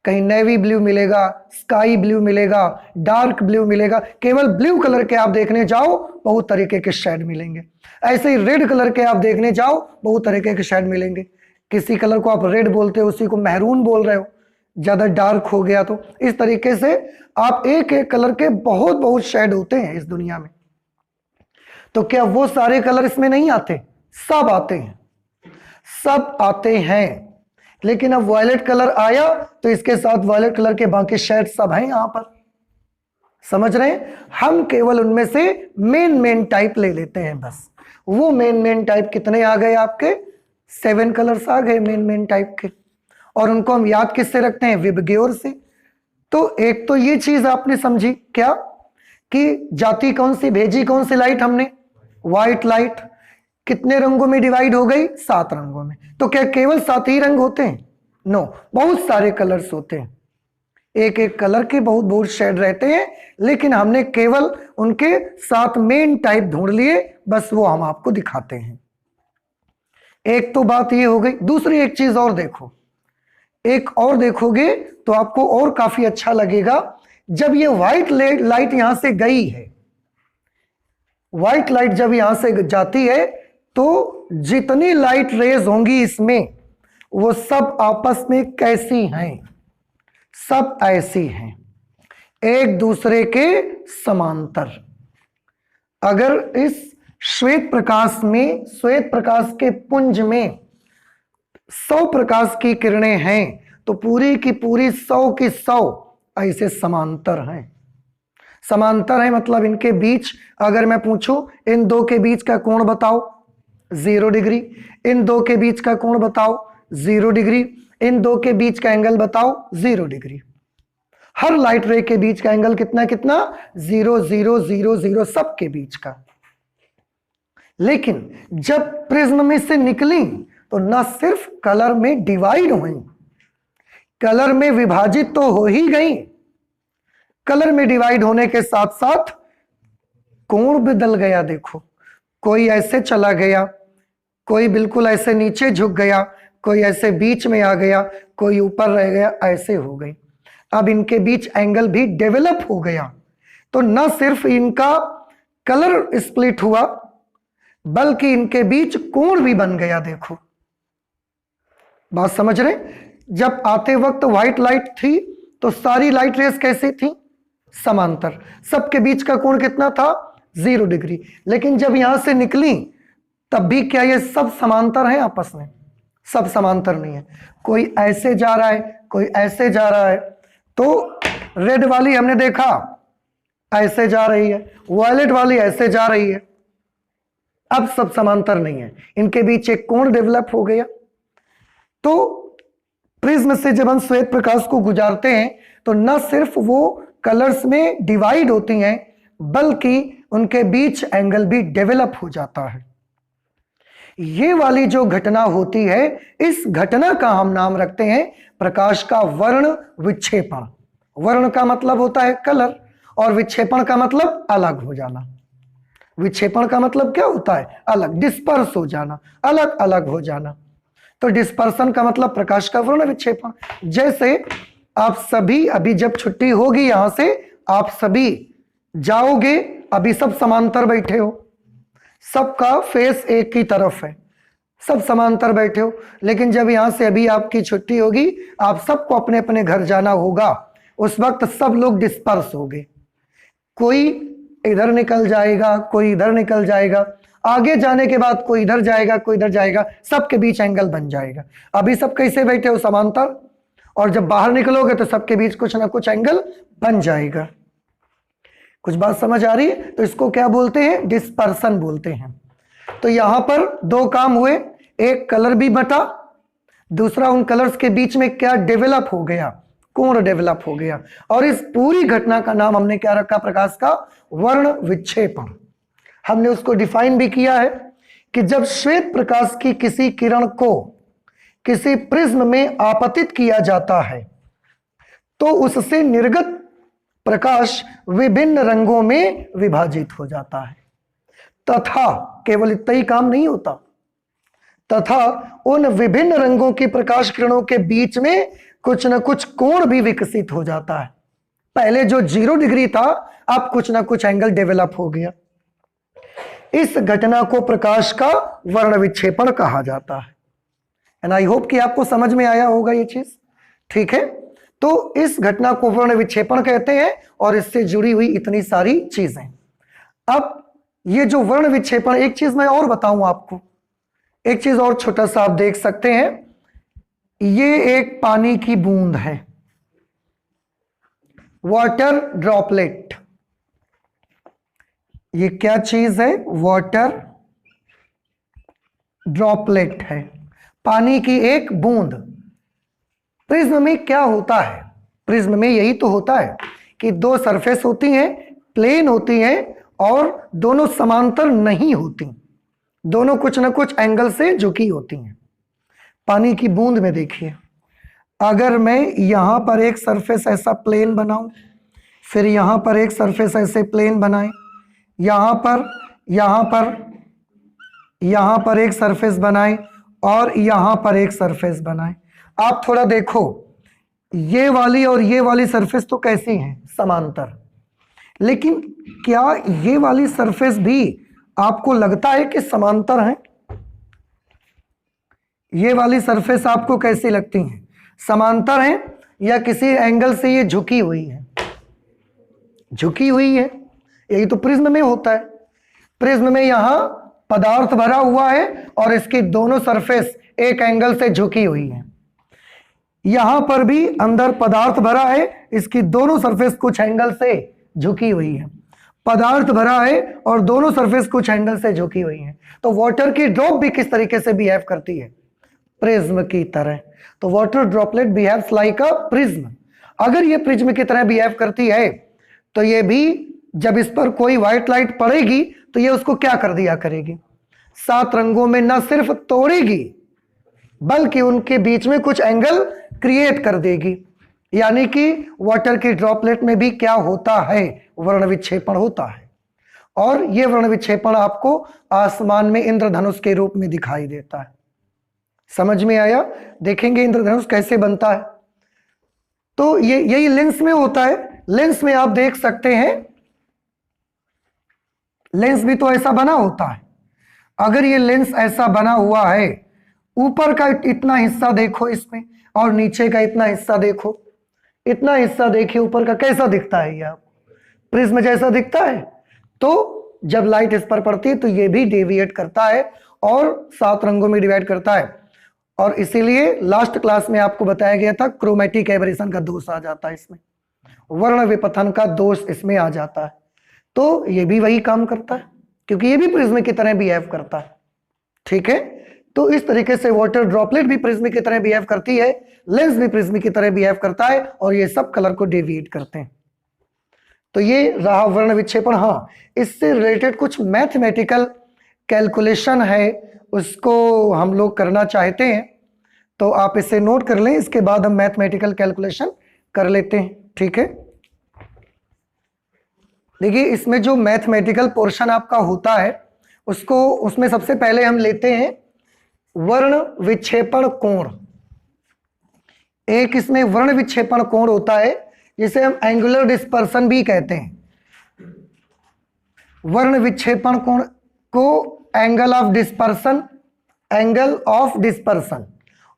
कहीं नेवी ब्लू मिलेगा, स्काई ब्लू मिलेगा, डार्क ब्लू मिलेगा। केवल ब्लू कलर के आप देखने जाओ, बहुत तरीके के शेड मिलेंगे। ऐसे ही रेड कलर के आप देखने जाओ, बहुत तरीके के शेड मिलेंगे। किसी कलर को आप रेड बोलते हो, उसी को मैरून बोल रहे हो, ज्यादा डार्क हो गया तो। इस तरीके से आप एक एक कलर के बहुत बहुत शेड होते हैं इस दुनिया में। तो क्या वो सारे कलर इसमें नहीं आते? सब आते हैं, सब आते हैं। लेकिन अब वायलेट कलर आया तो इसके साथ वायलेट कलर के बाकी शेड सब हैं यहां पर, समझ रहे हैं? हम केवल उनमें से मेन टाइप ले लेते हैं बस। वो मेन टाइप कितने आ गए आपके? 7 कलर्स आ गए मेन टाइप के। और उनको हम याद किससे रखते हैं? विबग्योर से। तो एक तो ये चीज आपने समझी क्या कि जाति कौन सी भेजी, कौन सी लाइट हमने? White light. कितने रंगों में डिवाइड हो गई? 7 रंगों में। तो क्या केवल 7 ही रंग होते हैं? नो, बहुत सारे कलर्स होते हैं, एक एक कलर के बहुत बहुत शेड रहते हैं, लेकिन हमने केवल उनके 7 मेन टाइप ढूंढ लिए, बस वो हम आपको दिखाते हैं। एक तो बात ये हो गई। दूसरी एक चीज और देखो, एक और देखोगे तो आपको और काफी अच्छा लगेगा। जब ये व्हाइट लाइट यहां से गई है, व्हाइट लाइट जब यहां से जाती है तो जितनी लाइट रेज होंगी इसमें, वो सब आपस में कैसी हैं? सब ऐसी हैं, एक दूसरे के समांतर। अगर इस श्वेत प्रकाश में, श्वेत प्रकाश के पुंज में 100 प्रकाश की किरणें हैं तो पूरी की पूरी 100 की 100 ऐसे समांतर हैं। समांतर है मतलब इनके बीच, अगर मैं पूछूं इन दो के बीच का कोण बताओ, 0 डिग्री। इन दो के बीच का कोण बताओ, 0 डिग्री। इन दो के बीच का एंगल बताओ, 0 डिग्री। हर लाइट रे के बीच का एंगल कितना कितना? 0 0 0 0, सब के बीच का। लेकिन जब प्रिज्म में से निकली तो न सिर्फ कलर में डिवाइड हुई, कलर में विभाजित तो हो ही गई, कलर में डिवाइड होने के साथ साथ कोण बदल गया। देखो, कोई ऐसे चला गया, कोई बिल्कुल ऐसे नीचे झुक गया, कोई ऐसे बीच में आ गया, कोई ऊपर रह गया, ऐसे हो गई। अब इनके बीच एंगल भी डेवलप हो गया। तो न सिर्फ इनका कलर स्प्लिट हुआ, बल्कि इनके बीच कोण भी बन गया। देखो, बात समझ रहे? जब आते वक्त व्हाइट लाइट थी तो सारी लाइट रेस कैसी थी? समांतर। सबके बीच का कोण कितना था? 0 डिग्री। लेकिन जब यहां से निकली तब भी क्या ये सब समांतर है आपस में? सब समांतर नहीं है। कोई ऐसे जा रहा है, कोई ऐसे जा रहा है। तो रेड वाली हमने देखा ऐसे जा रही है, वायलेट वाली ऐसे जा रही है। अब सब समांतर नहीं है, इनके बीच एक कोण डेवलप हो गया। तो प्रिज्म से जब हम श्वेत प्रकाश को गुजारते हैं तो न सिर्फ वो कलर्स में डिवाइड होती हैं, बल्कि उनके बीच एंगल भी डेवलप हो जाता है। ये वाली जो घटना होती है, इस घटना का हम नाम रखते हैं प्रकाश का वर्ण विक्षेपण। वर्ण का मतलब होता है कलर, और विक्षेपण का मतलब अलग हो जाना। विक्षेपण का मतलब क्या होता है? अलग, डिस्पर्स हो जाना, अलग अलग हो जाना। तो डिस्पर्सन का मतलब प्रकाश का वर्ण विक्षेपण। जैसे आप सभी अभी जब छुट्टी होगी यहां से आप सभी जाओगे, अभी सब समांतर बैठे हो, सबका फेस एक ही तरफ है, सब समांतर बैठे हो, लेकिन जब यहां से अभी आपकी छुट्टी होगी, आप सबको अपने अपने घर जाना होगा, उस वक्त सब लोग डिस्पर्स हो गए, कोई इधर निकल जाएगा, कोई इधर निकल जाएगा, आगे जाने के बाद कोई इधर जाएगा, कोई इधर जाएगा, सबके बीच एंगल बन जाएगा। अभी सब कैसे बैठे हो? समांतर, और जब बाहर निकलोगे तो सबके बीच कुछ ना कुछ एंगल बन जाएगा। कुछ बात समझ आ रही है? तो इसको क्या बोलते हैं? डिस्पर्सन बोलते हैं। तो यहां पर दो काम हुए, एक कलर भी बटा, दूसरा उन कलर्स के बीच में क्या डेवलप हो गया? कोण डेवलप हो गया। और इस पूरी घटना का नाम हमने क्या रखा? प्रकाश का वर्ण विक्षेपण। हमने उसको डिफाइन भी किया है कि जब श्वेत प्रकाश की किसी किरण को किसी प्रिज्म में आपतित किया जाता है तो उससे निर्गत प्रकाश विभिन्न रंगों में विभाजित हो जाता है, तथा केवल इतना ही काम नहीं होता, तथा उन विभिन्न रंगों की प्रकाश किरणों के बीच में कुछ न कुछ कोण भी विकसित हो जाता है। पहले जो 0 डिग्री था अब कुछ ना कुछ एंगल डेवलप हो गया। इस घटना को प्रकाश का वर्ण विक्षेपण कहा जाता है। एंड आई होप कि आपको समझ में आया होगा ये चीज, ठीक है? तो इस घटना को वर्ण विक्षेपण कहते हैं और इससे जुड़ी हुई इतनी सारी चीजें। अब ये जो वर्ण विक्षेपण, एक चीज मैं और बताऊं आपको, एक चीज और छोटा सा आप देख सकते हैं, ये एक पानी की बूंद है, वाटर ड्रॉपलेट। ये क्या चीज है? वाटर ड्रॉपलेट है, पानी की एक बूंद। प्रिज्म में क्या होता है? प्रिज्म में यही तो होता है कि दो सरफेस होती हैं, प्लेन होती हैं और दोनों समांतर नहीं होती, दोनों कुछ ना कुछ एंगल से झुकी होती हैं। पानी की बूंद में देखिए, अगर मैं यहां पर एक सरफेस ऐसा प्लेन बनाऊं, फिर यहां पर एक सरफेस ऐसे प्लेन बनाएं, यहां पर एक सरफेस बनाएं और यहां पर एक सरफेस बनाएं। आप थोड़ा देखो, ये वाली और ये वाली सरफेस तो कैसी हैं? समांतर। लेकिन क्या ये वाली सरफेस भी आपको लगता है कि समांतर है? ये वाली सरफेस आपको कैसी लगती है? समांतर है या किसी एंगल से ये झुकी हुई है? झुकी हुई है। यही तो प्रिज्म में होता है। प्रिज्म में यहां पदार्थ भरा हुआ है और इसकी दोनों सरफेस एक एंगल से झुकी हुई है। यहां पर भी अंदर पदार्थ भरा है, इसकी दोनों सरफेस कुछ एंगल से झुकी हुई है। पदार्थ भरा है और दोनों सरफेस कुछ एंगल से झुकी हुई है। तो वाटर की ड्रॉप भी किस तरीके से बिहेव करती है? प्रिज्म की तरह। तो water droplet behaves like a prism. अगर ये प्रिज्म की तरह बिहेव करती है तो ये भी जब इस पर कोई व्हाइट लाइट पड़ेगी तो ये उसको क्या कर दिया करेगी? 7 रंगों में न सिर्फ तोड़ेगी बल्कि उनके बीच में कुछ एंगल क्रिएट कर देगी। यानी कि वाटर की ड्रॉपलेट में भी क्या होता है? वर्ण विक्षेपण होता है। और यह वर्ण विक्षेपण आपको आसमान में इंद्रधनुष के रूप में दिखाई देता है। समझ में आया? देखेंगे इंद्रधनुष कैसे बनता है। तो यही लेंस में होता है। लेंस में आप देख सकते हैं, लेंस भी तो ऐसा बना होता है। अगर ये लेंस ऐसा बना हुआ है, ऊपर का इतना हिस्सा देखो इसमें और नीचे का इतना हिस्सा देखो, इतना हिस्सा देखिए ऊपर का, कैसा दिखता है? ये आपको प्रिज्म जैसा दिखता है। तो जब लाइट इस पर पड़ती है तो ये भी डेविएट करता है और 7 रंगों में डिवाइड करता है। और इसीलिए लास्ट क्लास में आपको बताया गया था क्रोमेटिक एबरेशन का दोष आ जाता है इसमें, वर्ण विपथन का दोष इसमें आ जाता है। तो ये भी वही काम करता है क्योंकि ये भी प्रिज्म की तरह बिहेव करता है। ठीक है? तो इस तरीके से वाटर ड्रॉपलेट भी प्रिज्म की तरह बिहेव करती है, लेंस भी प्रिज्म की तरह बिहेव करता है और ये सब कलर को डेविएट करते हैं। तो ये रहा वर्ण विक्षेपण। हाँ, इससे रिलेटेड कुछ मैथमेटिकल कैलकुलेशन है, उसको हम लोग करना चाहते हैं तो आप इसे नोट कर लें, इसके बाद हम मैथमेटिकल कैलकुलेशन कर लेते हैं। ठीक है? देखिए, इसमें जो मैथमेटिकल पोर्शन आपका होता है उसमें सबसे पहले हम लेते हैं वर्ण विक्षेपण कोण, एक इसमें वर्ण विक्षेपण कोण होता है जिसे हम एंगुलर डिस्पर्सन भी कहते हैं। वर्ण विक्षेपण कोण को एंगल ऑफ डिस्पर्सन,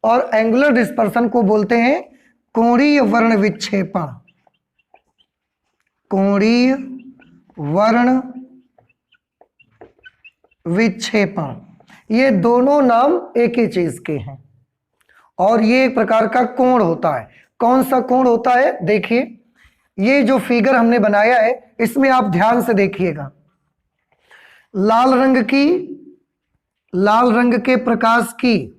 और एंगुलर डिस्पर्सन को बोलते हैं कोणीय वर्ण विक्षेपण। कोणीय वर्ण विक्षेपण, ये दोनों नाम एक ही चीज के हैं और ये एक प्रकार का कोण होता है। कौन सा कोण होता है? देखिए, ये जो फिगर हमने बनाया है इसमें आप ध्यान से देखिएगा। लाल रंग के प्रकाश की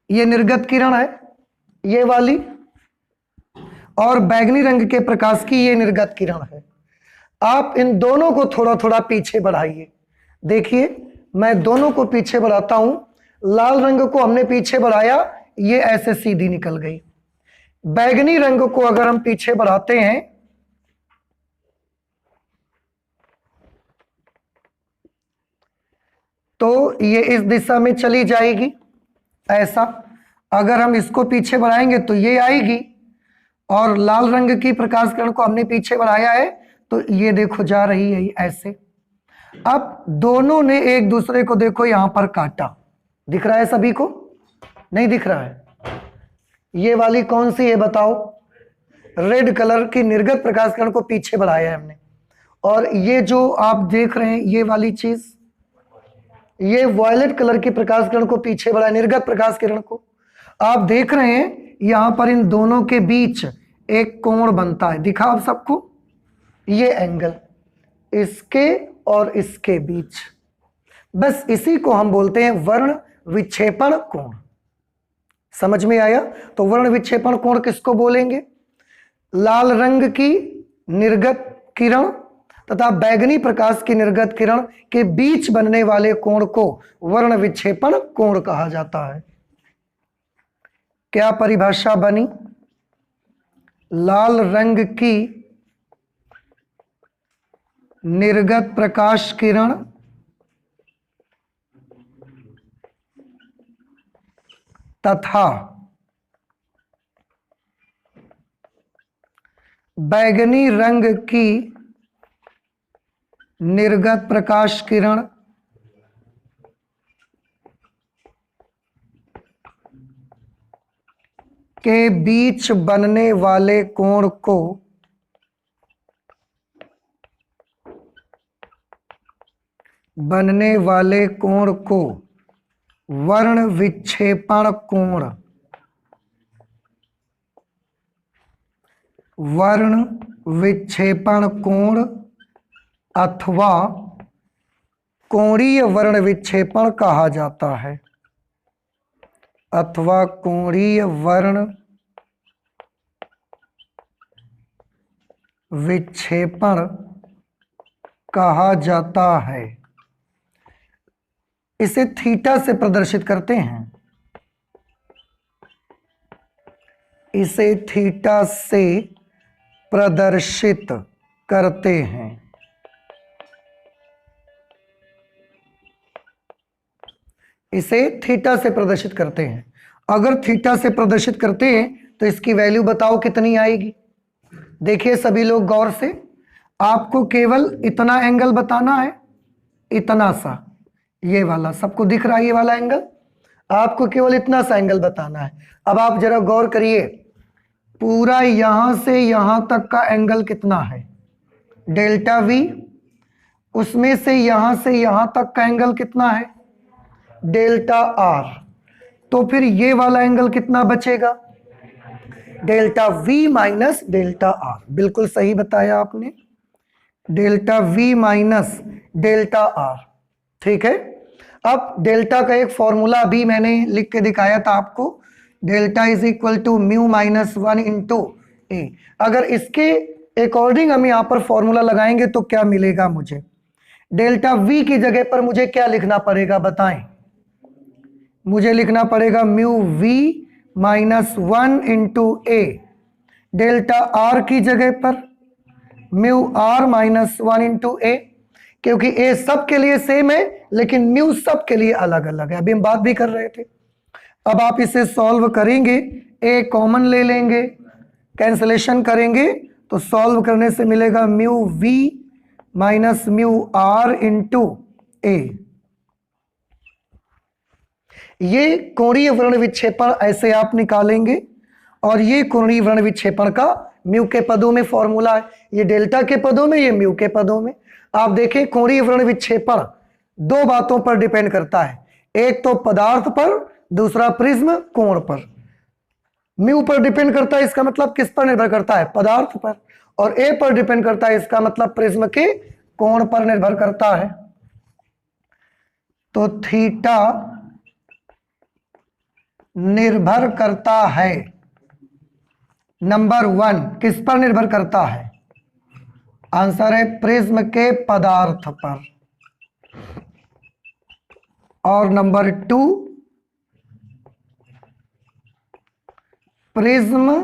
ये निर्गत किरण है, ये वाली, और बैगनी रंग के प्रकाश की ये निर्गत किरण है। आप इन दोनों को थोड़ा थोड़ा पीछे बढ़ाइए। देखिए, मैं दोनों को पीछे बढ़ाता हूं। लाल रंग को हमने पीछे बढ़ाया, ये ऐसे सीधी निकल गई। बैगनी रंग को अगर हम पीछे बढ़ाते हैं तो ये इस दिशा में चली जाएगी, ऐसा। अगर हम इसको पीछे बढ़ाएंगे तो ये आएगी, और लाल रंग की प्रकाश किरण को हमने पीछे बढ़ाया है तो ये देखो जा रही है ऐसे। अब दोनों ने एक दूसरे को देखो यहां पर काटा। दिख रहा है सभी को? नहीं दिख रहा है? ये वाली कौन सी है बताओ? रेड कलर की निर्गत प्रकाश किरण को पीछे बढ़ाया है हमने, और ये जो आप देख रहे हैं ये वाली चीज, ये वॉयलेट कलर की प्रकाश किरण को पीछे बढ़ाया, निर्गत प्रकाश किरण को। आप देख रहे हैं यहां पर इन दोनों के बीच एक कोण बनता है। दिखा आप सबको? ये एंगल इसके और इसके बीच, बस इसी को हम बोलते हैं वर्ण विक्षेपण कोण। समझ में आया? तो वर्ण विक्षेपण कोण किसको बोलेंगे? लाल रंग की निर्गत किरण तथा बैगनी प्रकाश की निर्गत किरण के बीच बनने वाले कोण को वर्ण विक्षेपण कोण कहा जाता है। क्या परिभाषा बनी? लाल रंग की निर्गत प्रकाश किरण तथा बैगनी रंग की निर्गत प्रकाश किरण के बीच बनने वाले कोण को वर्ण विक्षेपण कोण, वर्ण विक्षेपण कोण अथवा कोणीय वर्ण विक्षेपण कहा जाता है, अथवा कोणीय वर्ण विक्षेपण कहा जाता है। इसे थीटा से प्रदर्शित करते हैं, इसे थीटा से प्रदर्शित करते हैं। इसे थीटा से प्रदर्शित करते हैं। अगर थीटा से प्रदर्शित करते हैं तो इसकी वैल्यू बताओ कितनी आएगी? देखिए सभी लोग गौर से, आपको केवल इतना एंगल बताना है, इतना सा, ये वाला सबको दिख रहा है, ये वाला एंगल, आपको केवल इतना सा एंगल बताना है। अब आप जरा गौर करिए, पूरा यहां से यहां तक का एंगल कितना है? Delta we. उसमें से यहां तक का एंगल कितना है? Delta R. तो फिर ये वाला एंगल कितना बचेगा? Delta we minus delta R. बिल्कुल सही बताया आपने, delta we minus delta R. ठीक है। अब डेल्टा का एक फॉर्मूला भी मैंने लिख के दिखाया था आपको, delta is equal to mu minus 1 into A. अगर इसके अकॉर्डिंग हम यहाँ पर फॉर्मूला लगाएंगे तो क्या मिलेगा मुझे? डेल्टा वी की जगह पर मुझे क्या लिखना पड़ेगा बताएं? मुझे लिखना पड़ेगा mu V minus 1 into A. Delta R की जगह पर mu R minus 1 into A, क्योंकि ए सब के लिए सेम है लेकिन म्यू सब के लिए अलग अलग है। अभी हम बात भी कर रहे थे। अब आप इसे सॉल्व करेंगे, ए कॉमन ले लेंगे, कैंसलेशन करेंगे तो सॉल्व करने से मिलेगा mu V minus mu R into A. ये कोणीय वर्ण विक्षेपण ऐसे आप निकालेंगे और ये कोणीय वर्ण विक्षेपण का म्यू के पदों में फॉर्मूला है, ये डेल्टा के पदों में, ये म्यू के पदों में। आप देखें कोणीय वर्ण विक्षेपण दो बातों पर डिपेंड करता है, एक तो पदार्थ पर, दूसरा प्रिज्म कोण पर। म्यू पर डिपेंड करता है, इसका मतलब किस पर निर्भर करता है, पदार्थ पर। और ए पर डिपेंड करता है, इसका मतलब प्रिज्म के कोण पर निर्भर करता है। तो थीटा निर्भर करता है, नंबर 1 किस पर निर्भर करता है, आंसर है प्रिज्म के पदार्थ पर। और नंबर 2 प्रिज्म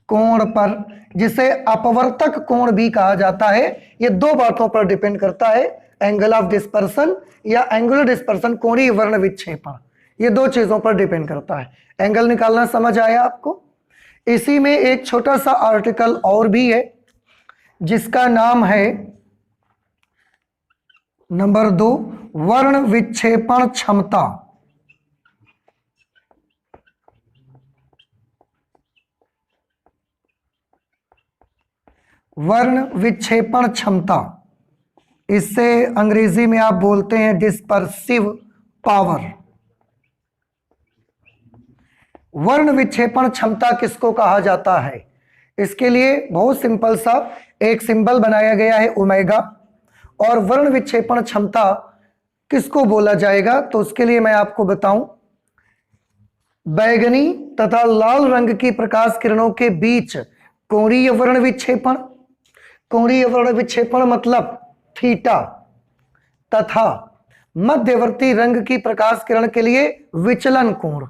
कोण पर, जिसे अपवर्तक कोण भी कहा जाता है। ये दो बातों पर डिपेंड करता है, एंगल ऑफ डिस्पर्सन या एंगुलर डिस्पर्सन, कोणीय वर्ण विक्षेपण, ये दो चीजों पर डिपेंड करता है। एंगल निकालना समझ आया आपको। इसी में एक छोटा सा आर्टिकल और भी है जिसका नाम है नंबर 2 वर्ण विक्षेपण क्षमता। वर्ण विक्षेपण क्षमता, इससे अंग्रेजी में आप बोलते हैं डिस्पर्सिव पावर। वर्ण विक्षेपण क्षमता किसको कहा जाता है, इसके लिए बहुत सिंपल सा एक सिंबल बनाया गया है ओमेगा। और वर्ण विक्षेपण क्षमता किसको बोला जाएगा, तो उसके लिए मैं आपको बताऊं, बैगनी तथा लाल रंग की प्रकाश किरणों के बीच कोणीय वर्ण विक्षेपण, कोणीय वर्ण विक्षेपण मतलब थीटा, तथा मध्यवर्ती रंग की प्रकाश किरण के लिए विचलन कोण,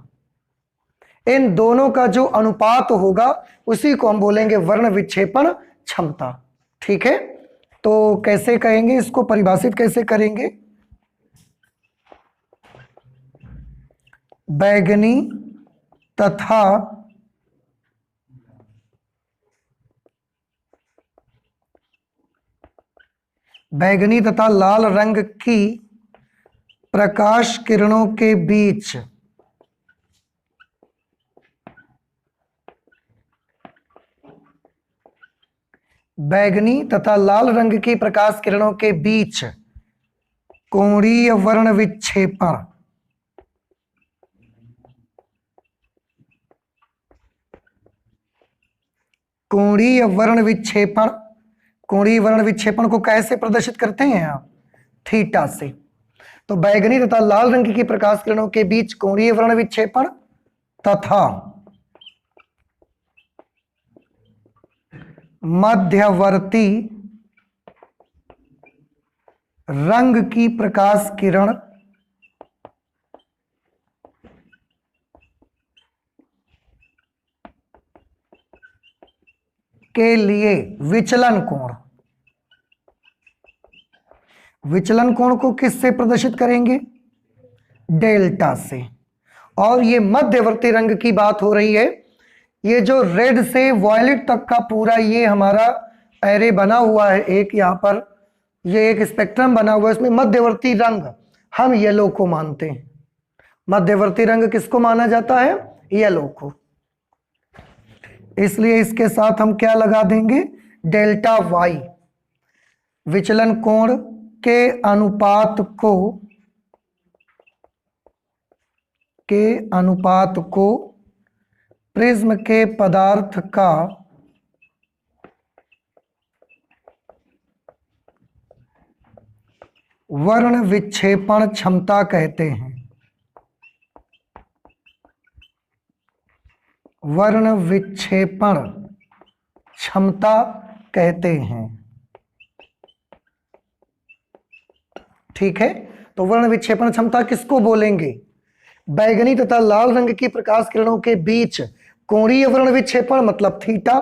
इन दोनों का जो अनुपात होगा उसी को हम बोलेंगे वर्ण विक्षेपण क्षमता। ठीक है, तो कैसे कहेंगे, इसको परिभाषित कैसे करेंगे, बैगनी तथा लाल रंग की प्रकाश किरणों के बीच बैगनी तथा लाल रंग की प्रकाश किरणों के बीच कोणीय वर्ण विक्षेपण, कोणीय वर्ण विक्षेपण, कोणीय वर्ण विक्षेपण को कैसे प्रदर्शित करते हैं आप, थीटा से। तो बैगनी तथा लाल रंग की प्रकाश किरणों के बीच कोणीय वर्ण विक्षेपण तथा मध्यवर्ती रंग की प्रकाश किरण के लिए विचलन कोण, विचलन कोण को किससे प्रदर्शित करेंगे, डेल्टा से। और ये मध्यवर्ती रंग की बात हो रही है, ये जो रेड से वॉयलेट तक का पूरा ये हमारा एरे बना हुआ है, एक यहाँ पर ये एक स्पेक्ट्रम बना हुआ है, इसमें मध्यवर्ती रंग हम येलो को मानते हैं। मध्यवर्ती रंग किसको माना जाता है, येलो को। इसलिए इसके साथ हम क्या लगा देंगे, डेल्टा वाई, विचलन कोण के अनुपात को प्रिज्म के पदार्थ का वर्ण विक्षेपण क्षमता कहते हैं, वर्ण विक्षेपण क्षमता कहते हैं। ठीक है, तो वर्ण विक्षेपण क्षमता किसको बोलेंगे, बैगनी तथा लाल रंग की प्रकाश किरणों के बीच कोणीय वर्ण विक्षेपण मतलब थीटा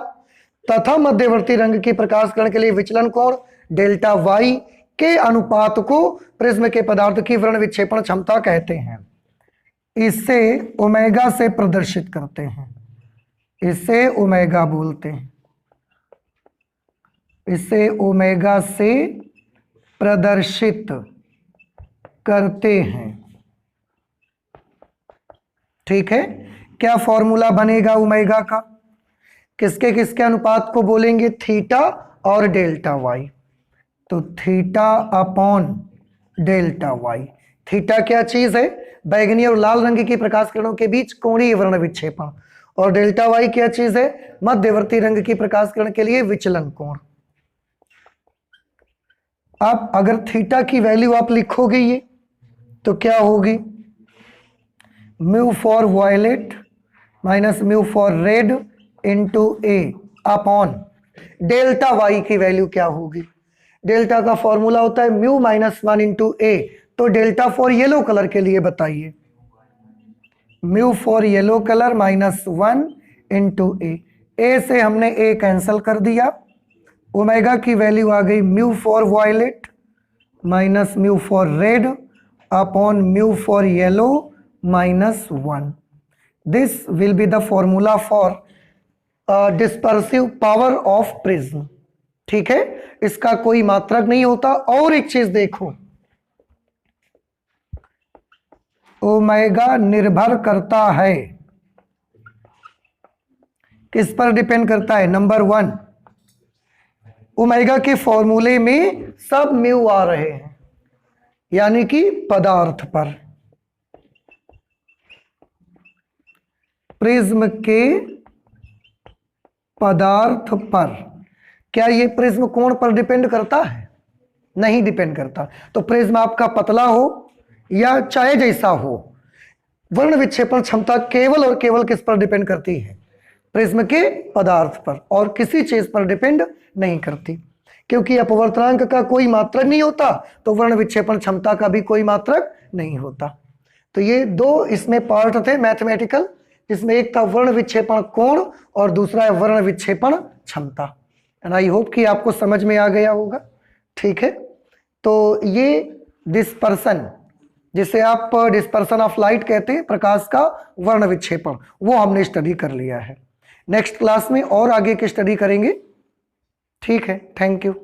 तथा मध्यवर्ती रंग की प्रकाश किरण के लिए विचलन कोण डेल्टा वाई के अनुपात को प्रिज्म के पदार्थ की वर्ण विक्षेपण क्षमता कहते हैं। इसे ओमेगा से प्रदर्शित करते हैं, इसे ओमेगा बोलते हैं, इसे ओमेगा से प्रदर्शित करते हैं। ठीक है, क्या फॉर्मूला बनेगा ओमेगा का? किसके किसके अनुपात को बोलेंगे? थीटा और डेल्टा वाई। तो theta upon delta y. Theta क्या चीज है? बैगनी और लाल रंग की प्रकाश किरणों के बीच कोणीय वर्ण विक्षेपण। और डेल्टा वाई क्या चीज है? मध्यवर्ती रंग की प्रकाश किरण के लिए विचलन कोण। अब अगर थीटा की वैल्यू आप लिखोगे ये, तो क्या होगी? Mu for violet minus mu for red into a upon delta y की वैल्यू क्या होगी? डेल्टा का फॉर्मूला होता है म्यू माइनस 1 इंटू ए। तो डेल्टा फॉर येलो कलर के लिए बताइए। Mu for yellow colour minus 1 into A. A से हमने ए कैंसिल कर दिया। ओमेगा की वैल्यू आ गई mu for violet minus mu for red upon mu for yellow minus 1। This will be the formula for dispersive power of prism. ठीक है, इसका कोई मात्रक नहीं होता। और एक चीज देखो, ओमेगा निर्भर करता है, किस पर डिपेंड करता है? नंबर 1, ओमेगा के फॉर्मूले में सब म्यू आ रहे हैं, यानी कि पदार्थ पर। प्रिज्म के पदार्थ पर। क्या ये प्रिज्म कोण पर डिपेंड करता है? नहीं डिपेंड करता। तो प्रिज्म आपका पतला हो या चाहे जैसा हो, वर्ण विक्षेपण क्षमता केवल और केवल किस पर डिपेंड करती है? प्रिज्म के पदार्थ पर, और किसी चीज पर डिपेंड नहीं करती। क्योंकि अपवर्तनांक का कोई मात्रक नहीं होता, तो वर्ण विक्षेपण क्षमता का भी कोई मात्रक नहीं होता। तो ये दो इसमें पार्ट थे मैथमेटिकल, जिसमें एक था वर्ण विक्षेपण कोण और दूसरा है वर्ण विक्षेपण क्षमता। एंड आई होप कि आपको समझ में आ गया होगा। ठीक है, तो ये डिस्पर्सन, जिसे आप डिस्पर्सन ऑफ लाइट कहते हैं, प्रकाश का वर्ण विक्षेपण, वो हमने स्टडी कर लिया है। नेक्स्ट क्लास में और आगे की स्टडी करेंगे। ठीक है, थैंक यू।